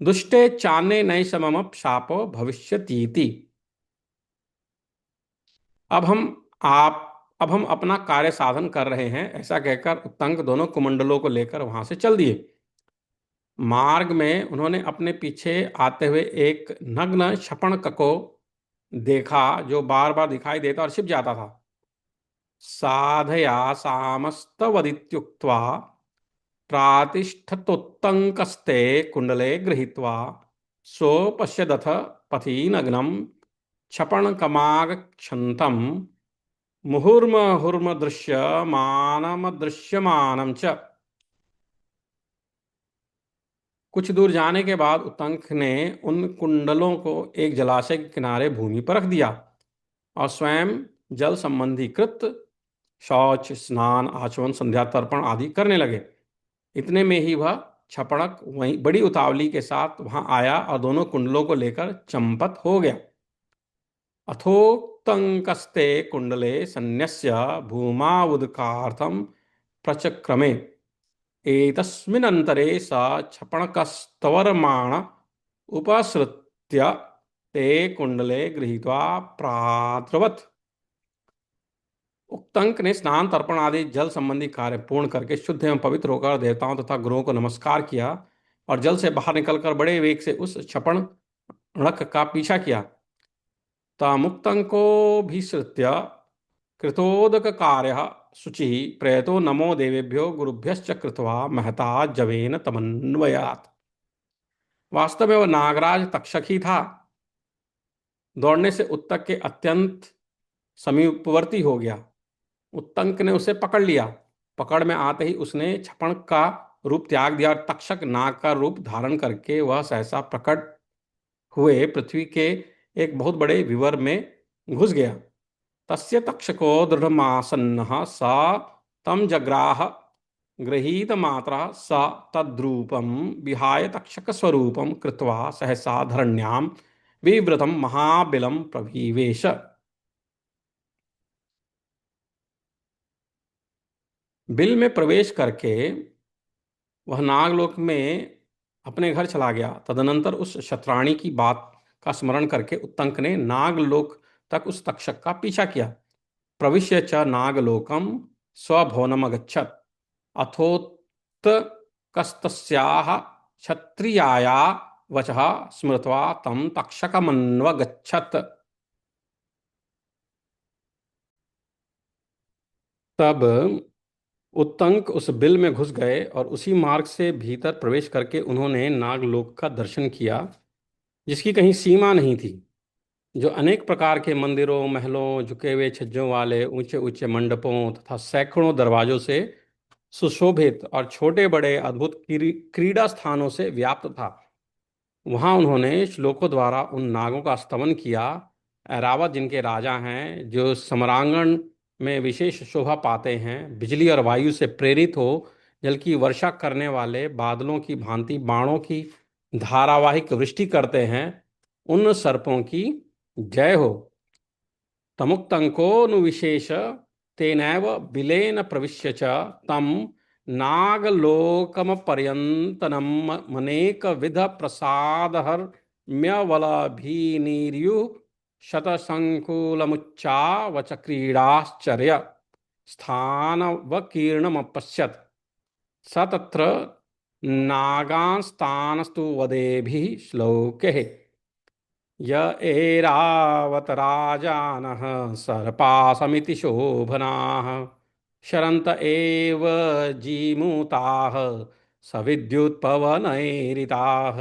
दुष्टे चान्ने नये समम शापो भविष्यतीति। अब हम आप अब हम अपना कार्य साधन कर रहे हैं, ऐसा कहकर उत्तंक दोनों कुमंडलों को लेकर वहां से चल दिए। मार्ग में उन्होंने अपने पीछे आते हुए एक नग्न शपणक को देखा, जो बार बार दिखाई देता और छिप जाता था। साधया सामस्तवदित्युक्त्वा प्रातिष्ठतोत्तंकस्ते कुंडले गृहीत्वा सोपश्यदथ पथि नग्नं क्षपणकमागच्छन्तं मुहुर्मुहुर्मदृश्यमानमदृश्यमानं च। कुछ दूर जाने के बाद उतंक ने उन कुंडलों को एक जलाशय के किनारे भूमि पर रख दिया और स्वयं जल संबंधी कृत शौच, स्नान, आचमन, संध्या तर्पण आदि करने लगे। इतने में ही वह छपड़क वहीं बड़ी उतावली के साथ वहां आया और दोनों कुंडलों को लेकर चंपत हो गया। अथोक्तंकस्ते कुंडले सन्न्यस्य भूमावुदकार्थं प्रचक्रमे। एतस्मिन्नन्तरे स क्षपणकस्तवर्माण उपसृत्य ते कुंडले गृहीत्वा प्राद्रवत्। उक्तंक ने स्नान, तर्पण आदि जल संबंधी कार्य पूर्ण करके शुद्ध एवं पवित्र होकर देवताओं तथा गुरुओं को नमस्कार किया और जल से बाहर निकलकर बड़े वेग से उस क्षपणक का पीछा किया। तामुक्तंको भिसृत्य कृतोदक कार्य शुचि प्रयतो नमो देवेभ्यो गुरुभ्यश्च कृत्वा महता जवेन तमन्वयात्। वास्तव में वह नागराज तक्षक ही था। दौड़ने से उत्तक के अत्यंत समीपवर्ती हो गया। उत्तंक ने उसे पकड़ लिया। पकड़ में आते ही उसने छपण का रूप त्याग दिया और तक्षक नाग का रूप धारण करके वह सहसा प्रकट हुए पृथ्वी के एक बहुत बड़े विवर में घुस गया। तस्य तक्षको दृढ़मासन्नः स तं जग्राह गृहीत मात्रा स तद्रूपं विहाय तक्षक स्वरूपं कृत्वा सहसा धरण्यां विव्रतं महाबिलं प्रविवेश। बिल में प्रवेश करके वह नागलोक में अपने घर चला गया। तदनंतर उस शत्राणी की बात का स्मरण करके उत्तंक ने नागलोक तक उस तक्षक का पीछा किया। प्रविश्य च नागलोकम स्वभवनम अगच्छत्। अथोत्कस्तस्याः क्षत्रियाया वचः स्मृत्वा तं तक्षकमन्वगच्छत्। तब उत्तंक उस बिल में घुस गए और उसी मार्ग से भीतर प्रवेश करके उन्होंने नागलोक का दर्शन किया, जिसकी कहीं सीमा नहीं थी, जो अनेक प्रकार के मंदिरों, महलों, झुके हुए छज्जों वाले ऊंचे ऊंचे मंडपों तथा सैकड़ों दरवाजों से सुशोभित और छोटे बड़े अद्भुत क्रीड़ा स्थानों से व्याप्त था। वहां उन्होंने श्लोकों द्वारा उन नागों का स्तवन किया। ऐरावत जिनके राजा हैं, जो समरांगण में विशेष शोभा पाते हैं, बिजली और वायु से प्रेरित हो जल की वर्षा करने वाले बादलों की भांति बाणों की धारावाहिक वृष्टि करते हैं, उन सर्पों की जय हो। तमुक्तंकोनुविशेष तेनैव बिलेन प्रविश्य च तं नागलोकमपर्यन्तनं मनेकविध प्रसादहर्म्यवलभिनीर्युः शतसङ्कुलमुच्चावच क्रीडाश्चर्य स्थानवकीर्णमपश्यत्। स तत्र नागांस्तानस्तु वदेभिः श्लोकैः। य एरावत राजानः सर्पासमिति शोभनाः शरन्त एव जीमूताः सविद्युत्पवनैरिताः।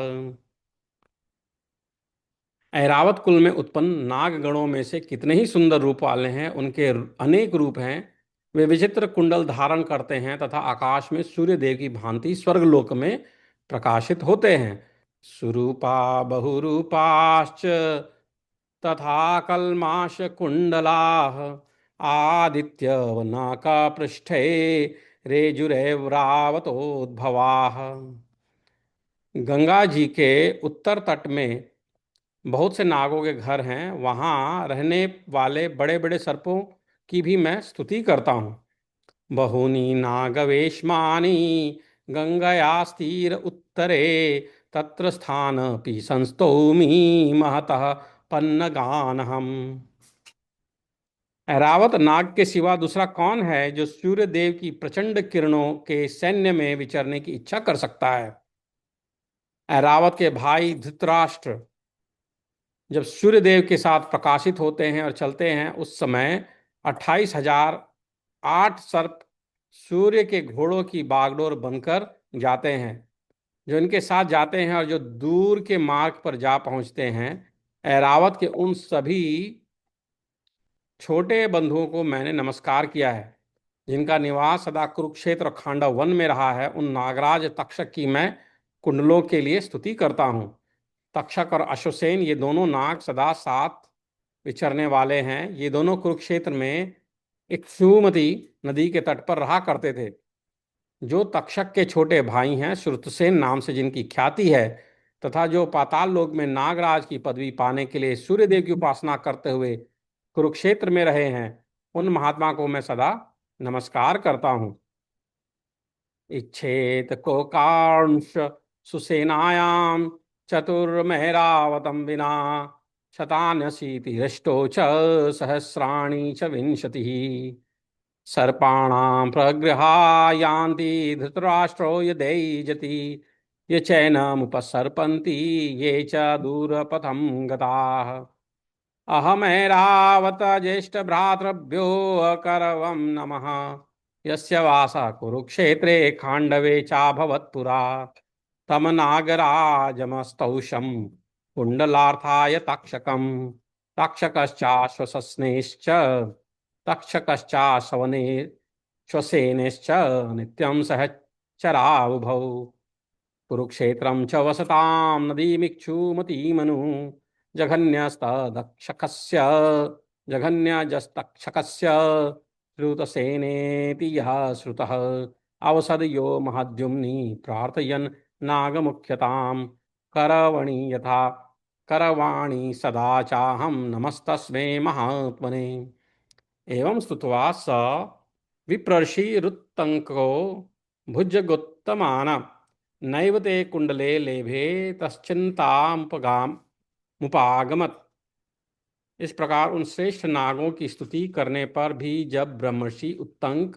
ऐरावत कुल में उत्पन्न नागगणों में से कितने ही सुंदर रूप वाले हैं, उनके अनेक रूप हैं। वे विचित्र कुंडल धारण करते हैं तथा आकाश में सूर्य देव की भांति स्वर्गलोक में प्रकाशित होते हैं। सुरूपा बहुरूपाश्च तथा कल्माश कुंडलाः आदित्यवनाका पृष्ठे रेजुरेवरावतोद्भवाः। गंगा जी के उत्तर तट में बहुत से नागों के घर हैं। वहाँ रहने वाले बड़े बड़े सर्पों की भी मैं स्तुति करता हूँ। बहूनि नागवेश्मानि गंगयास्तीर उत्तरे तत्र स्थानपि संस्तौमि महतः पन्नगानहम्। ऐरावत नाग के सिवा दूसरा कौन है जो सूर्य देव की प्रचंड किरणों के सैन्य में विचरने की इच्छा कर सकता है। ऐरावत के भाई धृतराष्ट्र जब सूर्यदेव के साथ प्रकाशित होते हैं और चलते हैं, उस समय 28,008 सर्प सूर्य के घोड़ों की बागडोर बनकर जाते हैं। जो इनके साथ जाते हैं और जो दूर के मार्ग पर जा पहुंचते हैं, ऐरावत के उन सभी छोटे बंधुओं को मैंने नमस्कार किया है जिनका निवास सदा कुरुक्षेत्र और खांडव वन में रहा है। उन नागराज तक्षक की मैं कुंडलों के लिए स्तुति करता हूँ। तक्षक और अश्वसेन ये दोनों नाग सदा साथ विचरने वाले हैं। ये दोनों कुरुक्षेत्र में इक्षुमती नदी के तट पर रहा करते थे। जो तक्षक के छोटे भाई हैं, श्रुतसेन नाम से जिनकी ख्याति है, तथा जो पाताल लोक में नागराज की पदवी पाने के लिए सूर्यदेव की उपासना करते हुए कुरुक्षेत्र में रहे हैं, उन महात्मा को मैं सदा नमस्कार करता हूं। इच्छेत कोकांश सुसेनायां चतुर्महरावतं विना शतान्यशीतिरष्टौ च सहस्राणि च विंशतिः सर्पाणां प्रगृहायान्ति धृतराष्ट्रो यदैजति ये चैनमुपसर्पन्ति ये च दूरपथं गताः। अहमैरावत ज्येष्ठभ्रातृभ्यो अकरवं नमः यस्य वासः कुरुक्षेत्रे खाण्डवे चाभवत्पुरा तम नागराजमस्तौषं कुण्डलार्थाय तक्षकम् तक्षकश्चाश्वसस्नेश्च तक्षकश्चाश्वने श्वसेनेश्च नित्यं सहचरावुभौ कुरुक्षेत्रं च वसतां नदीमिक्षुमतीमनु जघन्यस्तदक्षकस्य जघन्यजस्तक्षकस्य श्रुतसेनेति यः श्रुतः अवसदयो महद्युम्नि प्रार्थयन् नागमुख्यतां करवणि यथा करवाणि सदा चाहं नमस्तस्मै महात्मने। एवं स्तुत्वा स विप्रर्षिरुत्तङ्को भुजगोत्तमान नैव ते कुंडले लेभे तश्चिन्तामुपागमत्। इस प्रकार उन श्रेष्ठ नागों की स्तुति करने पर भी जब ब्रह्मर्षि उत्तंक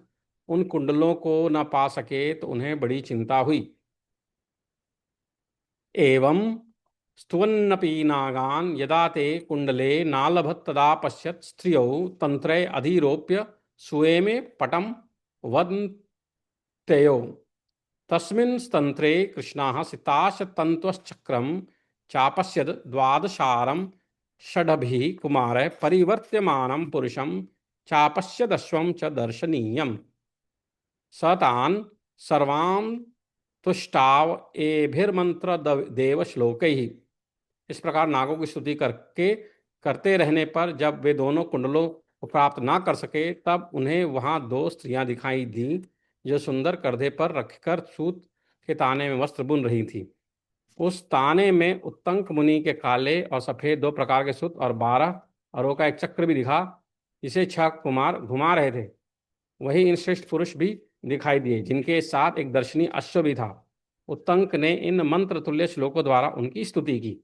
उन कुंडलों को न पा सके तो उन्हें बड़ी चिंता हुई। एवं स्तुवन्नपि नागान यदा ते कुंडले नालभत तदा पश्यत् स्त्रियौ तंत्रे अधिरोप्य सुएमे पटम वदन्त्यौ तस्मिन् तंत्रे कृष्णाः सिताश तन्त्वश्चक्रं चापश्यद द्वादशारं षडभिः कुमारः परिवर्त्यमानं पुरुषं चापश्यदश्वं च दर्शनीयम् स तान् सर्वान् तुष्टाव एभिर्मंत्र देव श्लोकैः। इस प्रकार नागों की स्तुति करके करते रहने पर जब वे दोनों कुंडलों को प्राप्त ना कर सके, तब उन्हें वहां दो स्त्रियां दिखाई दी जो सुंदर कंधे पर रखकर सूत के ताने में वस्त्र बुन रही थी। उस ताने में उत्तंक मुनि के काले और सफेद दो प्रकार के सूत और 12 अरों का एक चक्र भी दिखा, जिसे 6 कुमार घुमा रहे थे। वही इन श्रेष्ठ पुरुष भी दिखाई दिए जिनके साथ एक दर्शनी अश्व भी था। उत्तंक ने इन मंत्र तुल्य श्लोकों द्वारा उनकी स्तुति की।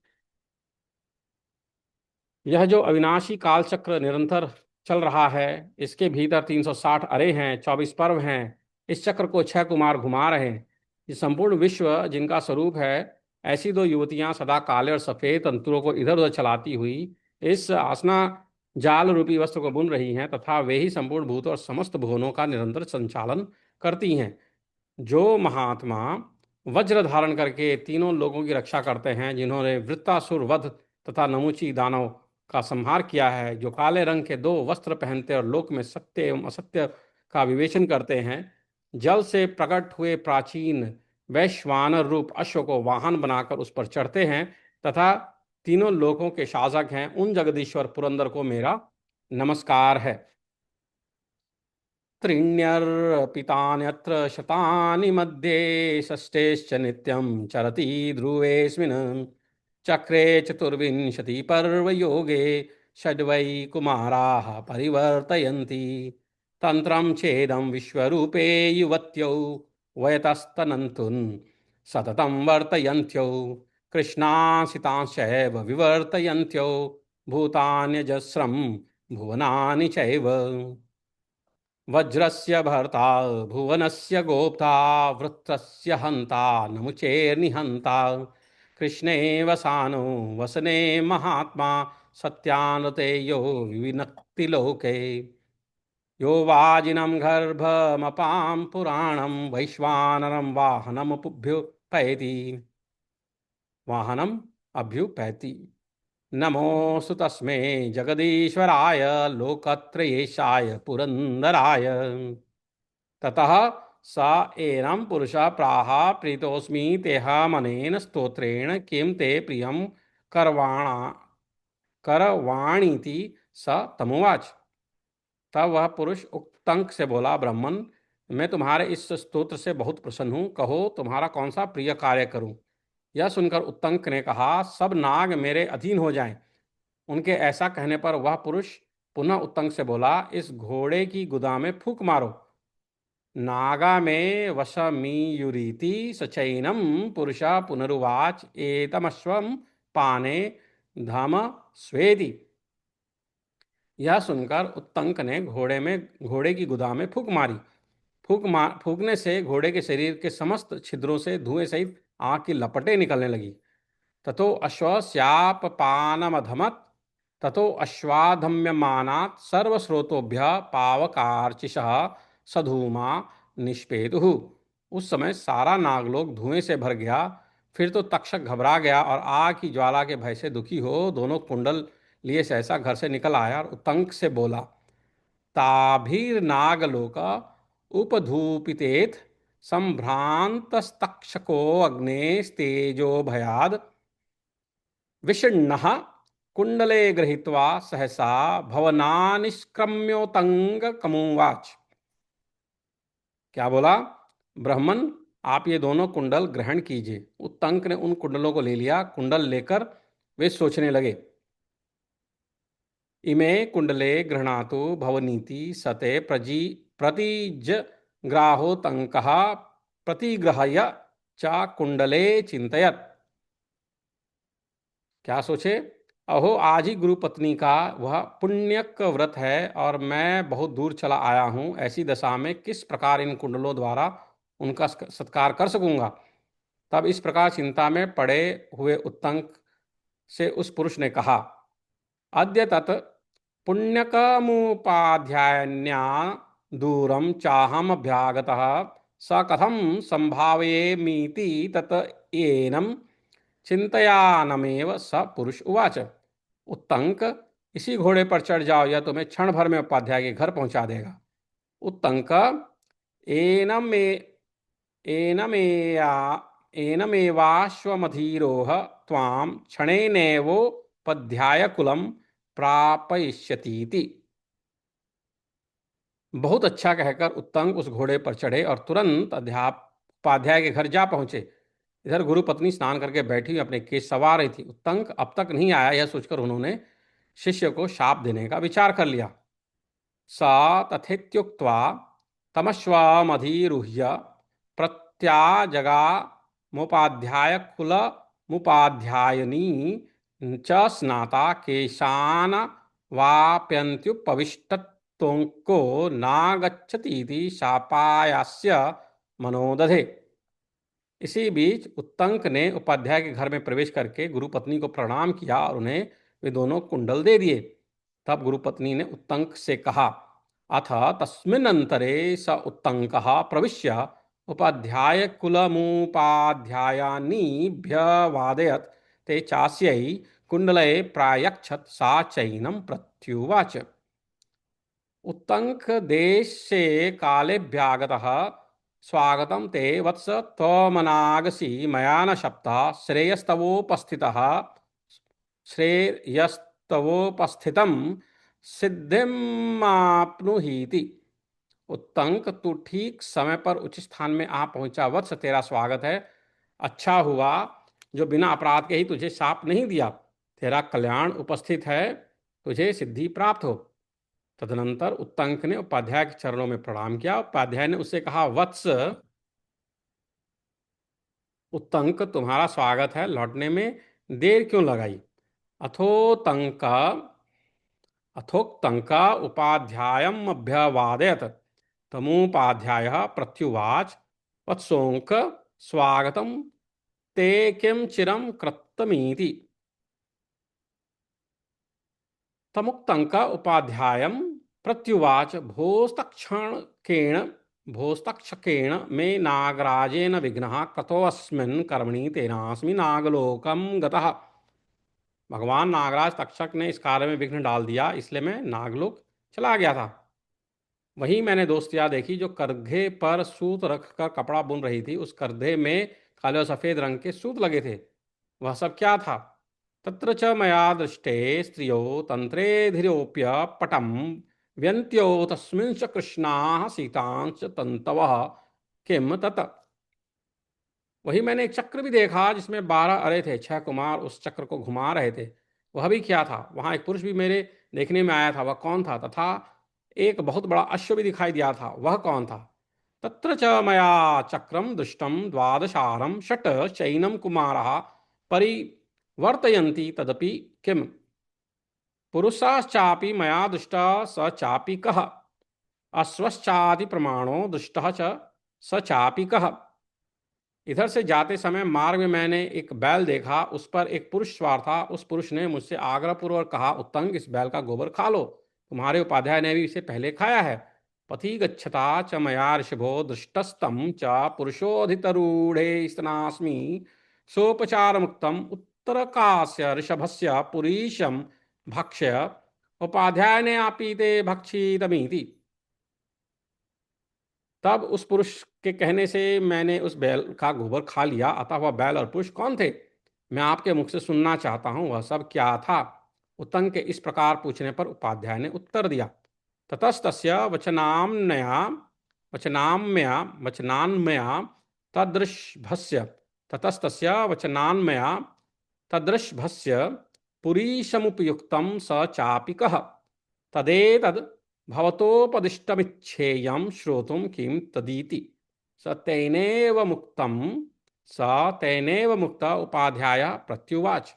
यह जो अविनाशी कालचक्र निरंतर चल रहा है, इसके भीतर 360 अरे हैं, 24 पर्व हैं। इस चक्र को 6 कुमार घुमा रहे हैं। ये संपूर्ण विश्व जिनका स्वरूप है, ऐसी दो युवतियां सदा काले और सफेद तंतुओं को इधर उधर चलाती हुई इस आसना जाल रूपी वस्त्र को बुन रही हैं, तथा वे ही संपूर्ण भूत और समस्त भुवनों का निरंतर संचालन करती हैं। जो महात्मा वज्र धारण करके तीनों लोगों की रक्षा करते हैं, जिन्होंने वृत्तासुर वध तथा नमुची दानव का संहार किया है, जो काले रंग के 2 वस्त्र पहनते और लोक में सत्य एवं असत्य का विवेचन करते हैं, जल से प्रकट हुए प्राचीन वैश्वानर रूप अश्व को वाहन बनाकर उस पर चढ़ते हैं तथा तीनों लोकों के शासक हैं, उन जगदीश्वर पुरंदर को मेरा नमस्कार है। त्रीण्यर्पितान्यत्र शतानि मध्ये षष्ठेश्च नित्यं चरति ध्रुवेऽस्मिन् चक्रे चतुर्विंशति पर्वयोगे षड्वै कुमाराः परिवर्तयन्ति तन्त्रं चेदं विश्वरूपे युवत्यौ वयतस्तनन्तुन् सततं वर्तयन्त्यौ कृष्णासितांश्चैव विवर्तयन्त्यौ भूतान्यजस्रं भुवनानि चैव वज्रस्य भर्ता भुवनस्य गोप्ता वृत्रस्य हन्ता नमुचेर्निहन्ता कृष्णे वसानो वसने महात्मा सत्यानते यो विनक्ति लोके यो वाजिनं गर्भमपां पुराणं वैश्वानरं वाहनमभ्युपैति वाहनम अभ्युपैति नमोऽस्तु तस्मै जगदीश्वराय लोकत्रयेशाय पुरन्दराय। ततः स एनं पुरुषः प्राह प्रीतोऽस्मि तेहामनेन स्तोत्रेण किं ते प्रियं करवाणा करवाणीति स तमुवाच। तब वह पुरुष उक्तंक से बोला, ब्राह्मण, मैं तुम्हारे इस स्तोत्र से बहुत प्रसन्न हूँ, कहो तुम्हारा कौन सा प्रिय कार्य करूँ। यह सुनकर उत्तंक ने कहा, सब नाग मेरे अधीन हो जाएं। उनके ऐसा कहने पर वह पुरुष पुनः उत्तंक से बोला, इस घोड़े की गुदा में फूंक मारो। नागा में वशमीयुरीति सचैनम पुरुषा पुनरुवाच एतमश्वम पाने धम स्वेदि। यह सुनकर उत्तंक ने घोड़े की गुदा में फूंक मारी। फूंकने से घोड़े के शरीर के समस्त छिद्रों से धुएं सहित आग की लपटें निकलने लगी। ततो अश्वस्यापपानमधमत् ततो अश्वाधम्यमानात् सर्वस्रोतोभ्यः पावकार्चिषः सधूमा निष्पेतुः। उस समय सारा नागलोक धुएं से भर गया। फिर तो तक्षक घबरा गया और आग की ज्वाला के भय से दुखी हो दोनों कुंडल लिए सहसा घर से निकल आया और उत्तंक से बोला, ताभिर्नागलोक उपधूपितेथ संभ्रांतस्तक्षको अग्नेस्तेजो भयाद विषण्णः कुंडले गृहीत्वा सहसा भवनानिष्क्रम्योतंगकमुवाच। क्या बोला? ब्राह्मण, आप ये दोनों कुंडल ग्रहण कीजिए। उत्तंक ने उन कुंडलों को ले लिया। कुंडल लेकर वे सोचने लगे, इमे कुंडले गृह्णातु भवनीति सते प्रतिज ग्राहोतंकः प्रतिग्रह्य च कुंडले चिंतयत। क्या सोचे? अहो, आज ही गुरु पत्नी का वह पुण्यक व्रत है और मैं बहुत दूर चला आया हूँ। ऐसी दशा में किस प्रकार इन कुंडलों द्वारा उनका सत्कार कर सकूंगा। तब इस प्रकार चिंता में पड़े हुए उत्तंक से उस पुरुष ने कहा, अद्य तत् पुण्यकमुपाध्यायन्या दूरं चाहमभ्यागतः स कथं संभावयेमीति तत् एनं चिंतयानमेव स पुरुष उवाच। उत्तंक, इसी घोड़े पर चढ़ जाओ, यह तुम्हें क्षण भर में उपाध्याय के घर पहुंचा देगा। उत्तंक एनमे एनमेया एनमेवाश्वमधीरोह त्वां क्षणेनैवोपध्यायकुलं प्रापयिष्यतीति। बहुत अच्छा कहकर उत्तंक उस घोड़े पर चढ़े और तुरंत उपाध्याय के घर जा पहुंचे। इधर गुरु पत्नी स्नान करके बैठी अपने केश सवार रही थी। उत्तंक अब तक नहीं आया, यह सोचकर उन्होंने शिष्य को शाप देने का विचार कर लिया। सा तथेत्युक्त्वा तमश्वमधिरुह्य प्रत्याजगामुपाध्याय कुलमुपाध्यायनी च स्नाता केशान वाप्यन्त्युपविष्टत्वंको नागच्छतीति शापायास्य मनोदधे। इसी बीच उत्तंक ने उपाध्याय के घर में प्रवेश करके गुरु पत्नी को प्रणाम किया और उन्हें वे दोनों कुंडल दे दिए। तब गुरु पत्नी ने उत्तंक से कहा, अथ तस्मिन्नंतरे स उत्तंकः प्रविश्य उपाध्याय कुलमुपाध्यायानीभ्यवादयत् ते चास्यै कुंडलये प्रायक्षत सा चैनम प्रत्युवाच। उत्तंक देशे कालेभ्यागतः स्वागतं ते वत्स त्वमनागसि मया न शप्तः श्रेयस्तवोपस्थितः श्रेयस्तवोपस्थितं सिद्धिमाप्नुहीति। उत्तंक, तू ठीक समय पर उचित स्थान में आ पहुंचा। वत्स, तेरा स्वागत है। अच्छा हुआ जो बिना अपराध के ही तुझे शाप नहीं दिया। तेरा कल्याण उपस्थित है, तुझे सिद्धि प्राप्त हो। तदनंतर उत्तंक ने उपाध्याय के चरणों में प्रणाम किया। उपाध्याय ने उससे कहा, वत्स उत्तंक, तुम्हारा स्वागत है, लौटने में देर क्यों लगाई? अथोतंक अथोक्तंक उपाध्यायम् अभ्यवादयत। तमुपाध्यायः प्रत्युवाच, वत्सोऽंक, स्वागतं ते किं चिरं कृतमिति। तमुक्तंक उपाध्यायं प्रत्युवाच, भोस्तक्षकेण मे नागराजेन विघ्नः कृतोऽस्मिन् कर्मणि तेनास्मि नागलोकं गतः। भगवान नागराज तक्षक ने इस कार्य में विघ्न डाल दिया, इसलिए मैं नागलोक चला गया था। वहीं मैंने दोस्तियाँ देखी जो करघे पर सूत रखकर कपड़ा बुन रही थी। उस करघे में काले और सफेद रंग के सूत लगे थे। वह सब क्या था? तत्र च मया दृष्टे स्त्रियो तंत्रे धीरोप्य पटम व्यन्त्यो तस्मिन् च कृष्णाः सीतांश्च तन्तवः किम तत्। वही मैंने एक चक्र भी देखा जिसमें 12 अरे थे। 6 कुमार उस चक्र को घुमा रहे थे। वह भी क्या था? वहां एक पुरुष भी मेरे देखने में आया था। वह कौन था? तथा एक बहुत बड़ा अश्व भी दिखाई दिया था। वह कौन था? तत्र च मया चक्रम दुष्टम द्वादशारम षट चैनम कुमारः परिवर्तयन्ति तदपि किम। पुरुषश्चापि मया दुष्टः स चापि कः। अश्वश्चादि प्रमाणो दुष्टः च स चापि कः। इधर से जाते समय मार्ग में मैंने एक बैल देखा, उस पर एक पुरुष सवार था। उस पुरुष ने मुझसे आग्रहपूर्वक कहा, उत्तंक, इस बैल का गोबर खा लो, तुम्हारे उपाध्याय ने भी इसे पहले खाया है। पथि गच्छता च मया ऋषभो दृष्टस्तम च पुरुषोधितरूढ़े स्तनास्मि सोपचार मुक्तम उत्तरकास्य ऋषभस्य पुरीशम भक्ष्य उपाध्याय ने आपीते भक्षितमीति। तब उस पुरुष के कहने से मैंने उस बैल का गोबर खा लिया। अतः वह बैल और पुरुष कौन थे? मैं आपके मुख से सुनना चाहता हूं, वह सब क्या था? उत्तंक के इस प्रकार पूछने पर उपाध्याय ने उत्तर दिया, ततस्तस्य वचनान्मया तदृशभस्य ततस्तस्य वचनान्मया तदृशभस्य पुरीशमुपयुक्तं स चापि कः। तदेतद् भवतोपदिष्टमिच्छेयं श्रोतुं किं तदीति। स तेनैव मुक्त उपाध्याय प्रत्युवाच।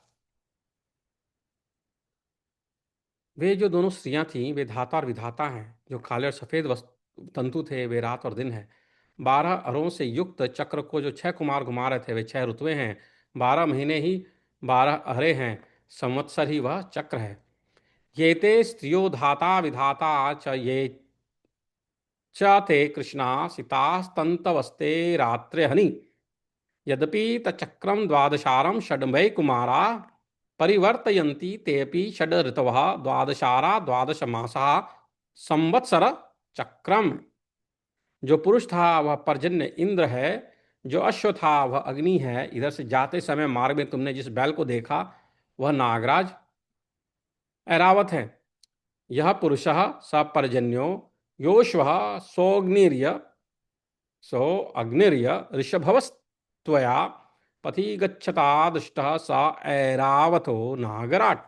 वे जो दोनों स्त्रियां थीं, वे धाता और विधाता हैं। जो काले और सफेद तंतु थे, वे रात और दिन हैं। 12 अरों से युक्त चक्र को जो 6 कुमार घुमा रहे थे, वे 6 ऋतुएं हैं। 12 महीने ही 12 अरे हैं। संवत्सर ही वह चक्र है। ये ते स्त्रियो धाता विधाता च ये च ते कृष्णा सितास्तन्तवस्ते रात्र्यहनि। यद्यपि तच्चक्रम द्वादशारं षड्वै कुमारा परिवर्तयन्ति तेऽपि षड् ऋतवः द्वादशारा द्वादश मासाः संवत्सर चक्रम। जो पुरुष था वह पर्जन्य इंद्र है, जो अश्व था वह अग्नि है। इधर से जाते समय मार्ग में तुमने जिस बैल को देखा वह नागराज ऐरावत है। यह पुरुषः स पर्जन्यो योश्वः सो अग्निर्य ऋषभवस्त्वया पथि गच्छता दुष्टः स ऐरावतो नागराट।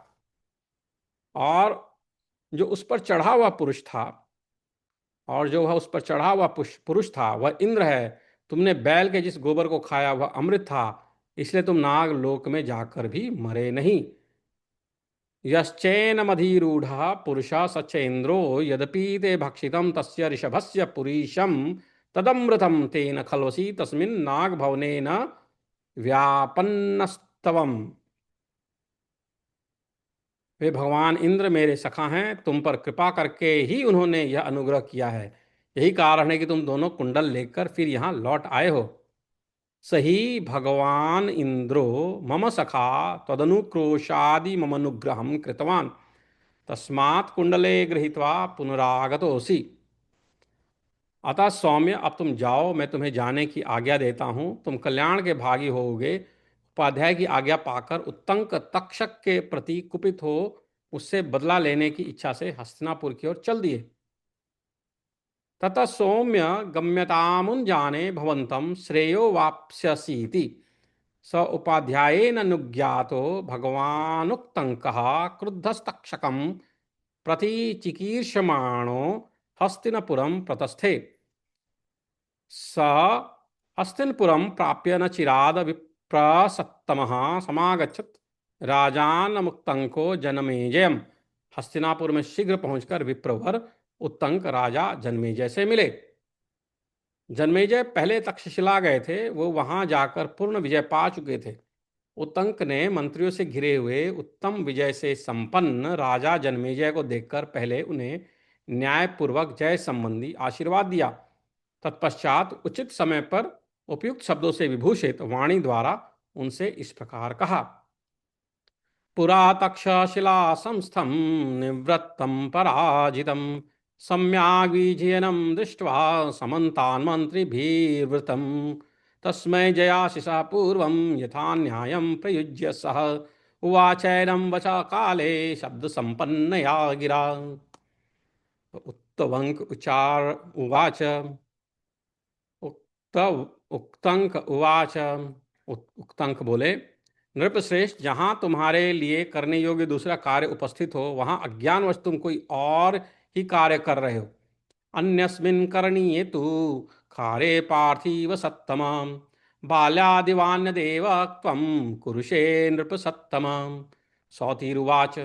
और जो उस पर चढ़ा हुआ पुरुष था और जो वह उस पर चढ़ा हुआ पुरुष था वह इंद्र है। तुमने बैल के जिस गोबर को खाया वह अमृत था, इसलिए तुम नाग लोक में जाकर भी मरे नहीं। यश्चैनमधिरूढ़ः पुरुषः सचेन्द्रो यद्यपि ते भक्षितं तस्य ऋषभस्य पुरीशं तदमृतं तेन खल्वसि तस्मिन् नागभवनेन व्यापन्नस्तवम्। वे भगवान इंद्र मेरे सखा हैं, तुम पर कृपा करके ही उन्होंने यह अनुग्रह किया है। यही कारण है कि तुम दोनों कुंडल लेकर फिर यहाँ लौट आए हो। सही भगवान इंद्रो मम सखा तदनुक्रोशादि मम अनुग्रहं कृतवान् तस्मात् कुंडले गृहीत्वा पुनरागतोऽसि। अतः सौम्य, अब तुम जाओ, मैं तुम्हें जाने की आज्ञा देता हूँ, तुम कल्याण के भागी होोगे। उपाध्याय की आज्ञा पाकर उत्तंक तक्षक के प्रति कुपित हो उससे बदला लेने की इच्छा से हस्तिनापुर की ओर चल दिए। ततः सौम्य गम्यतामुञ्जाने भवन्तं श्रेयो वाप्स्यसीति स उपाध्यायेन अनुज्ञातो भगवानुक्तङ्कः क्रुद्धस्तक्षकं प्रति चिकीर्षमाणो हस्तिनपुरं प्रतस्थे। स हस्तिनपुरं प्राप्य न चिराद विप्रसत्तमः समागच्छत् राजानमुक्तंको जनमेजयम्। हस्तिनापुर में शीघ्र पहुंचकर विप्रवर उत्तंक राजा जनमेजय से मिले। जन्मेजय पहले तक्षशिला गए थे, वो वहां जाकर पूर्ण विजय पा चुके थे। उत्तंक ने मंत्रियों से घिरे हुए उत्तम विजय से संपन्न राजा जन्मेजय को देखकर पहले उन्हें न्यायपूर्वक जय संबंधी आशीर्वाद दिया। तत्पश्चात उचित समय पर उपयुक्त शब्दों से विभूषित वाणी द्वारा उनसे इस प्रकार कहा। पुरा तक्षशिला संस्थं निवृत्तं पराजितं सम्याग्विजयनं दृष्ट्वा समन्तान्मन्त्रिभिर्वृतं तस्मै जयाशिषा पूर्वं यथा न्यायं प्रयुज्य सः उवाचैनं वचा काले शब्दसम्पन्नया गिरा। उक्तवंक उचार उवाच उक्त उक्तंक उवाच उक्तंक बोले, नृपश्रेष्ठ, जहां तुम्हारे लिए करने योग्य दूसरा कार्य उपस्थित हो वहां अज्ञानवश तुम कोई और ही कार्य कर रहे हो। अन्यस्मिन् करणीये तु कार्ये पार्थिव सत्तमम् बाल्यादिवान्यदेव त्वं कुरुषे नृपसत्तमम्। सौतिरुवाच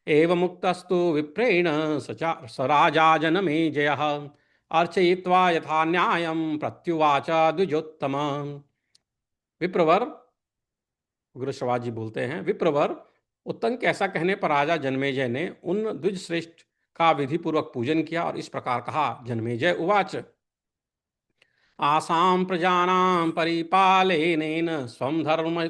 एवमुक्तस्तु विप्रेण स राजा जनमेजयः अर्चयित्वा यथा न्यायं प्रत्युवाच द्विजोत्तम। विप्रवर, उग्र श्रवाजी बोलते हैं, विप्रवर, उत्तंक ऐसा कहने पर राजा जन्मेजय ने उन द्विज श्रेष्ठ का विधि पूर्वक पूजन किया और इस प्रकार कहा। जन्मेजय उवाच आसाम प्रजानां परिपालनेन स्वं धर्म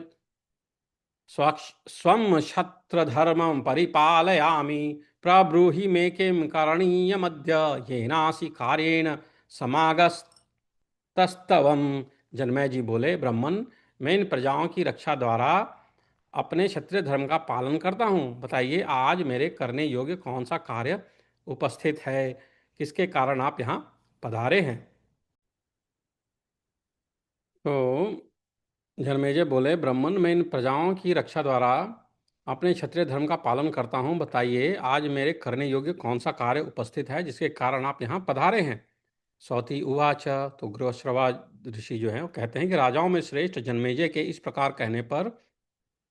स्वं क्षत्रधर्मं परिपालयामि प्रब्रूहि मे किं करणीयमद्य येनासि कार्येण समागस्तस्तवम्। जन्मेजय जी बोले, ब्राह्मण, मैं इन प्रजाओं की रक्षा द्वारा अपने क्षत्रिय धर्म का पालन करता हूँ। बताइए, आज मेरे करने योग्य कौन सा कार्य उपस्थित है, किसके कारण आप यहाँ पधारे हैं। तो जन्मेजय बोले, ब्राह्मण, मैं इन प्रजाओं की रक्षा द्वारा अपने क्षत्रिय धर्म का पालन करता हूँ। बताइए, आज मेरे करने योग्य कौन सा कार्य उपस्थित है जिसके कारण आप यहाँ पधारे हैं। सौती उवाच, तो गृहश्रवा ऋषि जो हैं वो कहते हैं कि राजाओं में श्रेष्ठ जन्मेजय के इस प्रकार कहने पर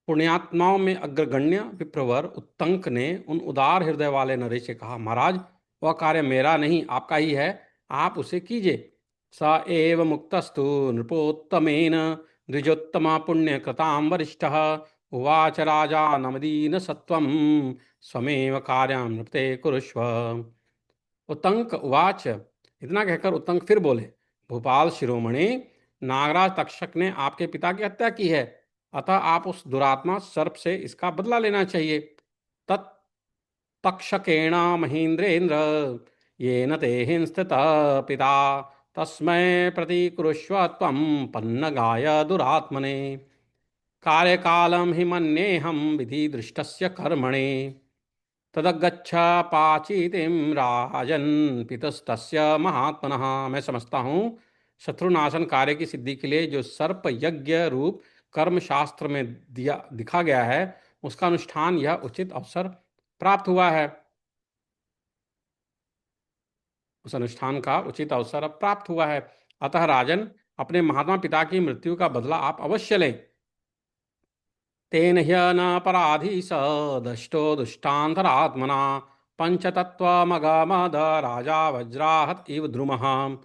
पुण्यात्माओं में अग्रगण्य विप्रवर उत्तंक ने उन उदार हृदय वाले नरेश से कहा, महाराज, वह कार्य मेरा नहीं आपका ही है, आप उसे कीजिए। स एव मुक्तस्तु नृपोत्तमेन द्विजोत्तमा पुण्यकृतां वरिष्ठः उवाच राजा नमदीन सत्वं स्वमेव कार्यं नृपते कुरुष्व। उत्तंक उवाच, इतना कहकर उत्तंक फिर बोले, भूपाल शिरोमणि, नागराज तक्षक ने आपके पिता की हत्या की है, अतः आप उस दुरात्मा सर्प से इसका बदला लेना चाहिए। तत् तक्षकेण महेंद्रेन्द्र येन ते हिंस्थित पिता तस्मै प्रतिकुरुष्व त्वं पन्नगाय दुरात्मने कार्यकालं हि मन्येऽहं विधि दृष्टस्य कर्मणे तदगच्छ पाचीतिम राजन पितस्तस्य महात्मनः। मैं समझता हूँ शत्रुनाशन कार्य की सिद्धि के लिए जो सर्प यज्ञ रूप कर्म शास्त्र में दिया दिखा गया है उसका अनुष्ठान यह उचित अवसर प्राप्त हुआ है। उस अनुष्ठान का उचित अवसर अब प्राप्त हुआ है। अतः राजन, अपने महात्मा पिता की मृत्यु का बदला आप अवश्य लें। तेन ह्यनपराधी स दष्टो दुष्टान्तरात्मना पंचतत्वमगमद राजा वज्राहत इव द्रुमः।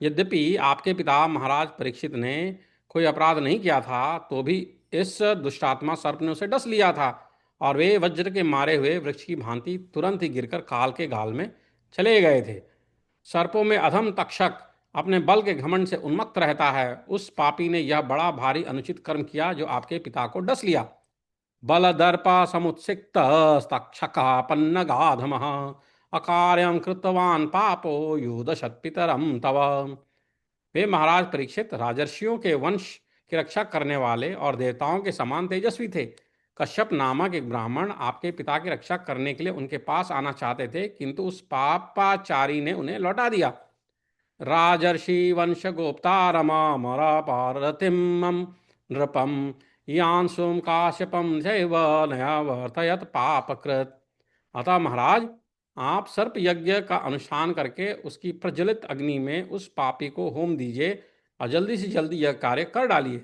यद्यपि आपके पिता महाराज परीक्षित ने कोई अपराध नहीं किया था, तो भी इस दुष्टात्मा सर्प ने उसे डस लिया था और वे वज्र के मारे हुए वृक्ष की भांति तुरंत ही गिरकर काल के गाल में चले गए थे। सर्पों में अधम तक्षक अपने बल के घमंड से उन्मत्त रहता है। उस पापी ने यह बड़ा भारी अनुचित कर्म किया जो आपके पिता को डस लिया। बल दर्प समुत्सिक्त तक्षकापन्न गाधम अकार्यं कृतवान पापो युदशत पितरम तव। वे महाराज परीक्षित राजर्षियों के वंश की रक्षा करने वाले और देवताओं के समान तेजस्वी थे। कश्यप नामक एक ब्राह्मण आपके पिता की रक्षा करने के लिए उनके पास आना चाहते थे, किंतु उस पापाचारी ने उन्हें लौटा दिया। राजर्षि वंश गोप्तारमामरा पारतिम नृपम यांशुम काश्यपम जैव नया वर्तयत पापकृत। अतः महाराज, आप सर्प यज्ञ का अनुष्ठान करके उसकी प्रज्वलित अग्नि में उस पापी को होम दीजिए और जल्दी से जल्दी यह कार्य कर डालिए।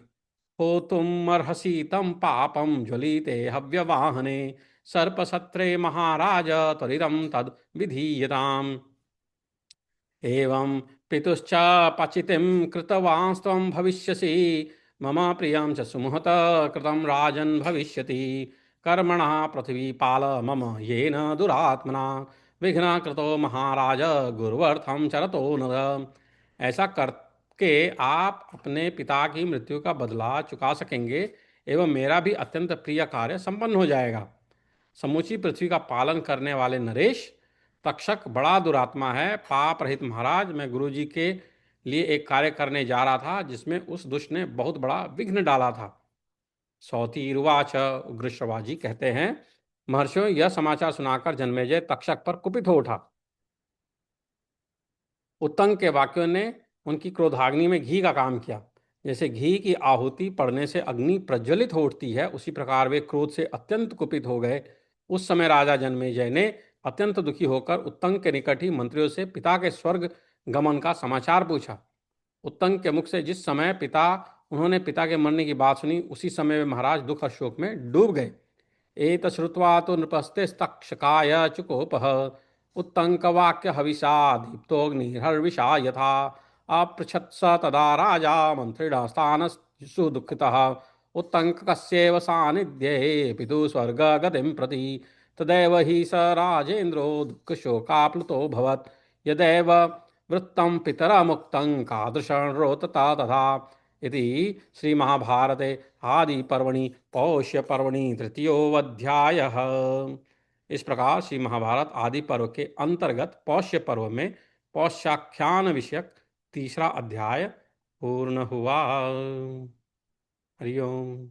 हो तुम अर्हसि तम पापम ज्वलिते हव्यवाहने सर्पसत्रे महाराज त्वरितं तद विधीयताम्। एवं पितुश्च पचितिं कृतवांस्त्वं भविष्यसि मम प्रियं च सुमुहत कृतं राजन् भविष्यति कर्मणः पृथ्वीपाल मम येन दुरात्मना विघ्न कृतो महाराज गुरुवर्थं चरतो नर। ऐसा करके आप अपने पिता की मृत्यु का बदला चुका सकेंगे एवं मेरा भी अत्यंत प्रिय कार्य संपन्न हो जाएगा। समूची पृथ्वी का पालन करने वाले नरेश, तक्षक बड़ा दुरात्मा है। पाप रहित महाराज, मैं गुरु जी के लिए एक कार्य करने जा रहा था जिसमें उस दुष्ट ने बहुत बड़ा विघ्न डाला था। सौतीरुवाच। उग्रश्रवाजी कहते हैं, महर्षियों, यह समाचार सुनाकर जन्मेजय तक्षक पर कुपित हो उठा। उत्तंग के वाक्यों ने उनकी क्रोधाग्नि में घी का काम किया। जैसे घी की आहुति पड़ने से अग्नि प्रज्वलित हो उठती है, उसी प्रकार वे क्रोध से अत्यंत कुपित हो गए। उस समय राजा जन्मेजय ने अत्यंत दुखी होकर उत्तंग के निकट ही मंत्रियों से पिता के स्वर्ग गमन का समाचार पूछा। उत्तंग के मुख से जिस समय उन्होंने पिता के मरने की बात सुनी, उसी समय वे महाराज दुख और शोक में डूब गए। एतश्रुत्वा तो नृपस्तिस्तक्षकाय चुकोपः उत्तङ्कवाक्य हविषा दीप्तोऽग्निर्हर्विषा यथा अपृच्छत् स तदा राजा मन्त्रिणा स्थानस्सु दुःखितः उत्तङ्कस्यैव सान्निध्ये पितुः स्वर्गगतिं प्रति। तदैव हि स राजेन्द्रो दुःखशोकाप्लुतोऽभवत्। यदैव वृत्तं पितरमुक्तं कादृशं रोदता तथा। इति श्री महाभारते आदि पर्वणि पौष्य पर्वणि तृतीयोऽध्यायः। इस प्रकार श्री महाभारत आदि पर्व के अंतर्गत पौष्य पर्व में पौष्याख्यान विषयक तीसरा अध्याय पूर्ण हुआ। हरि ओम।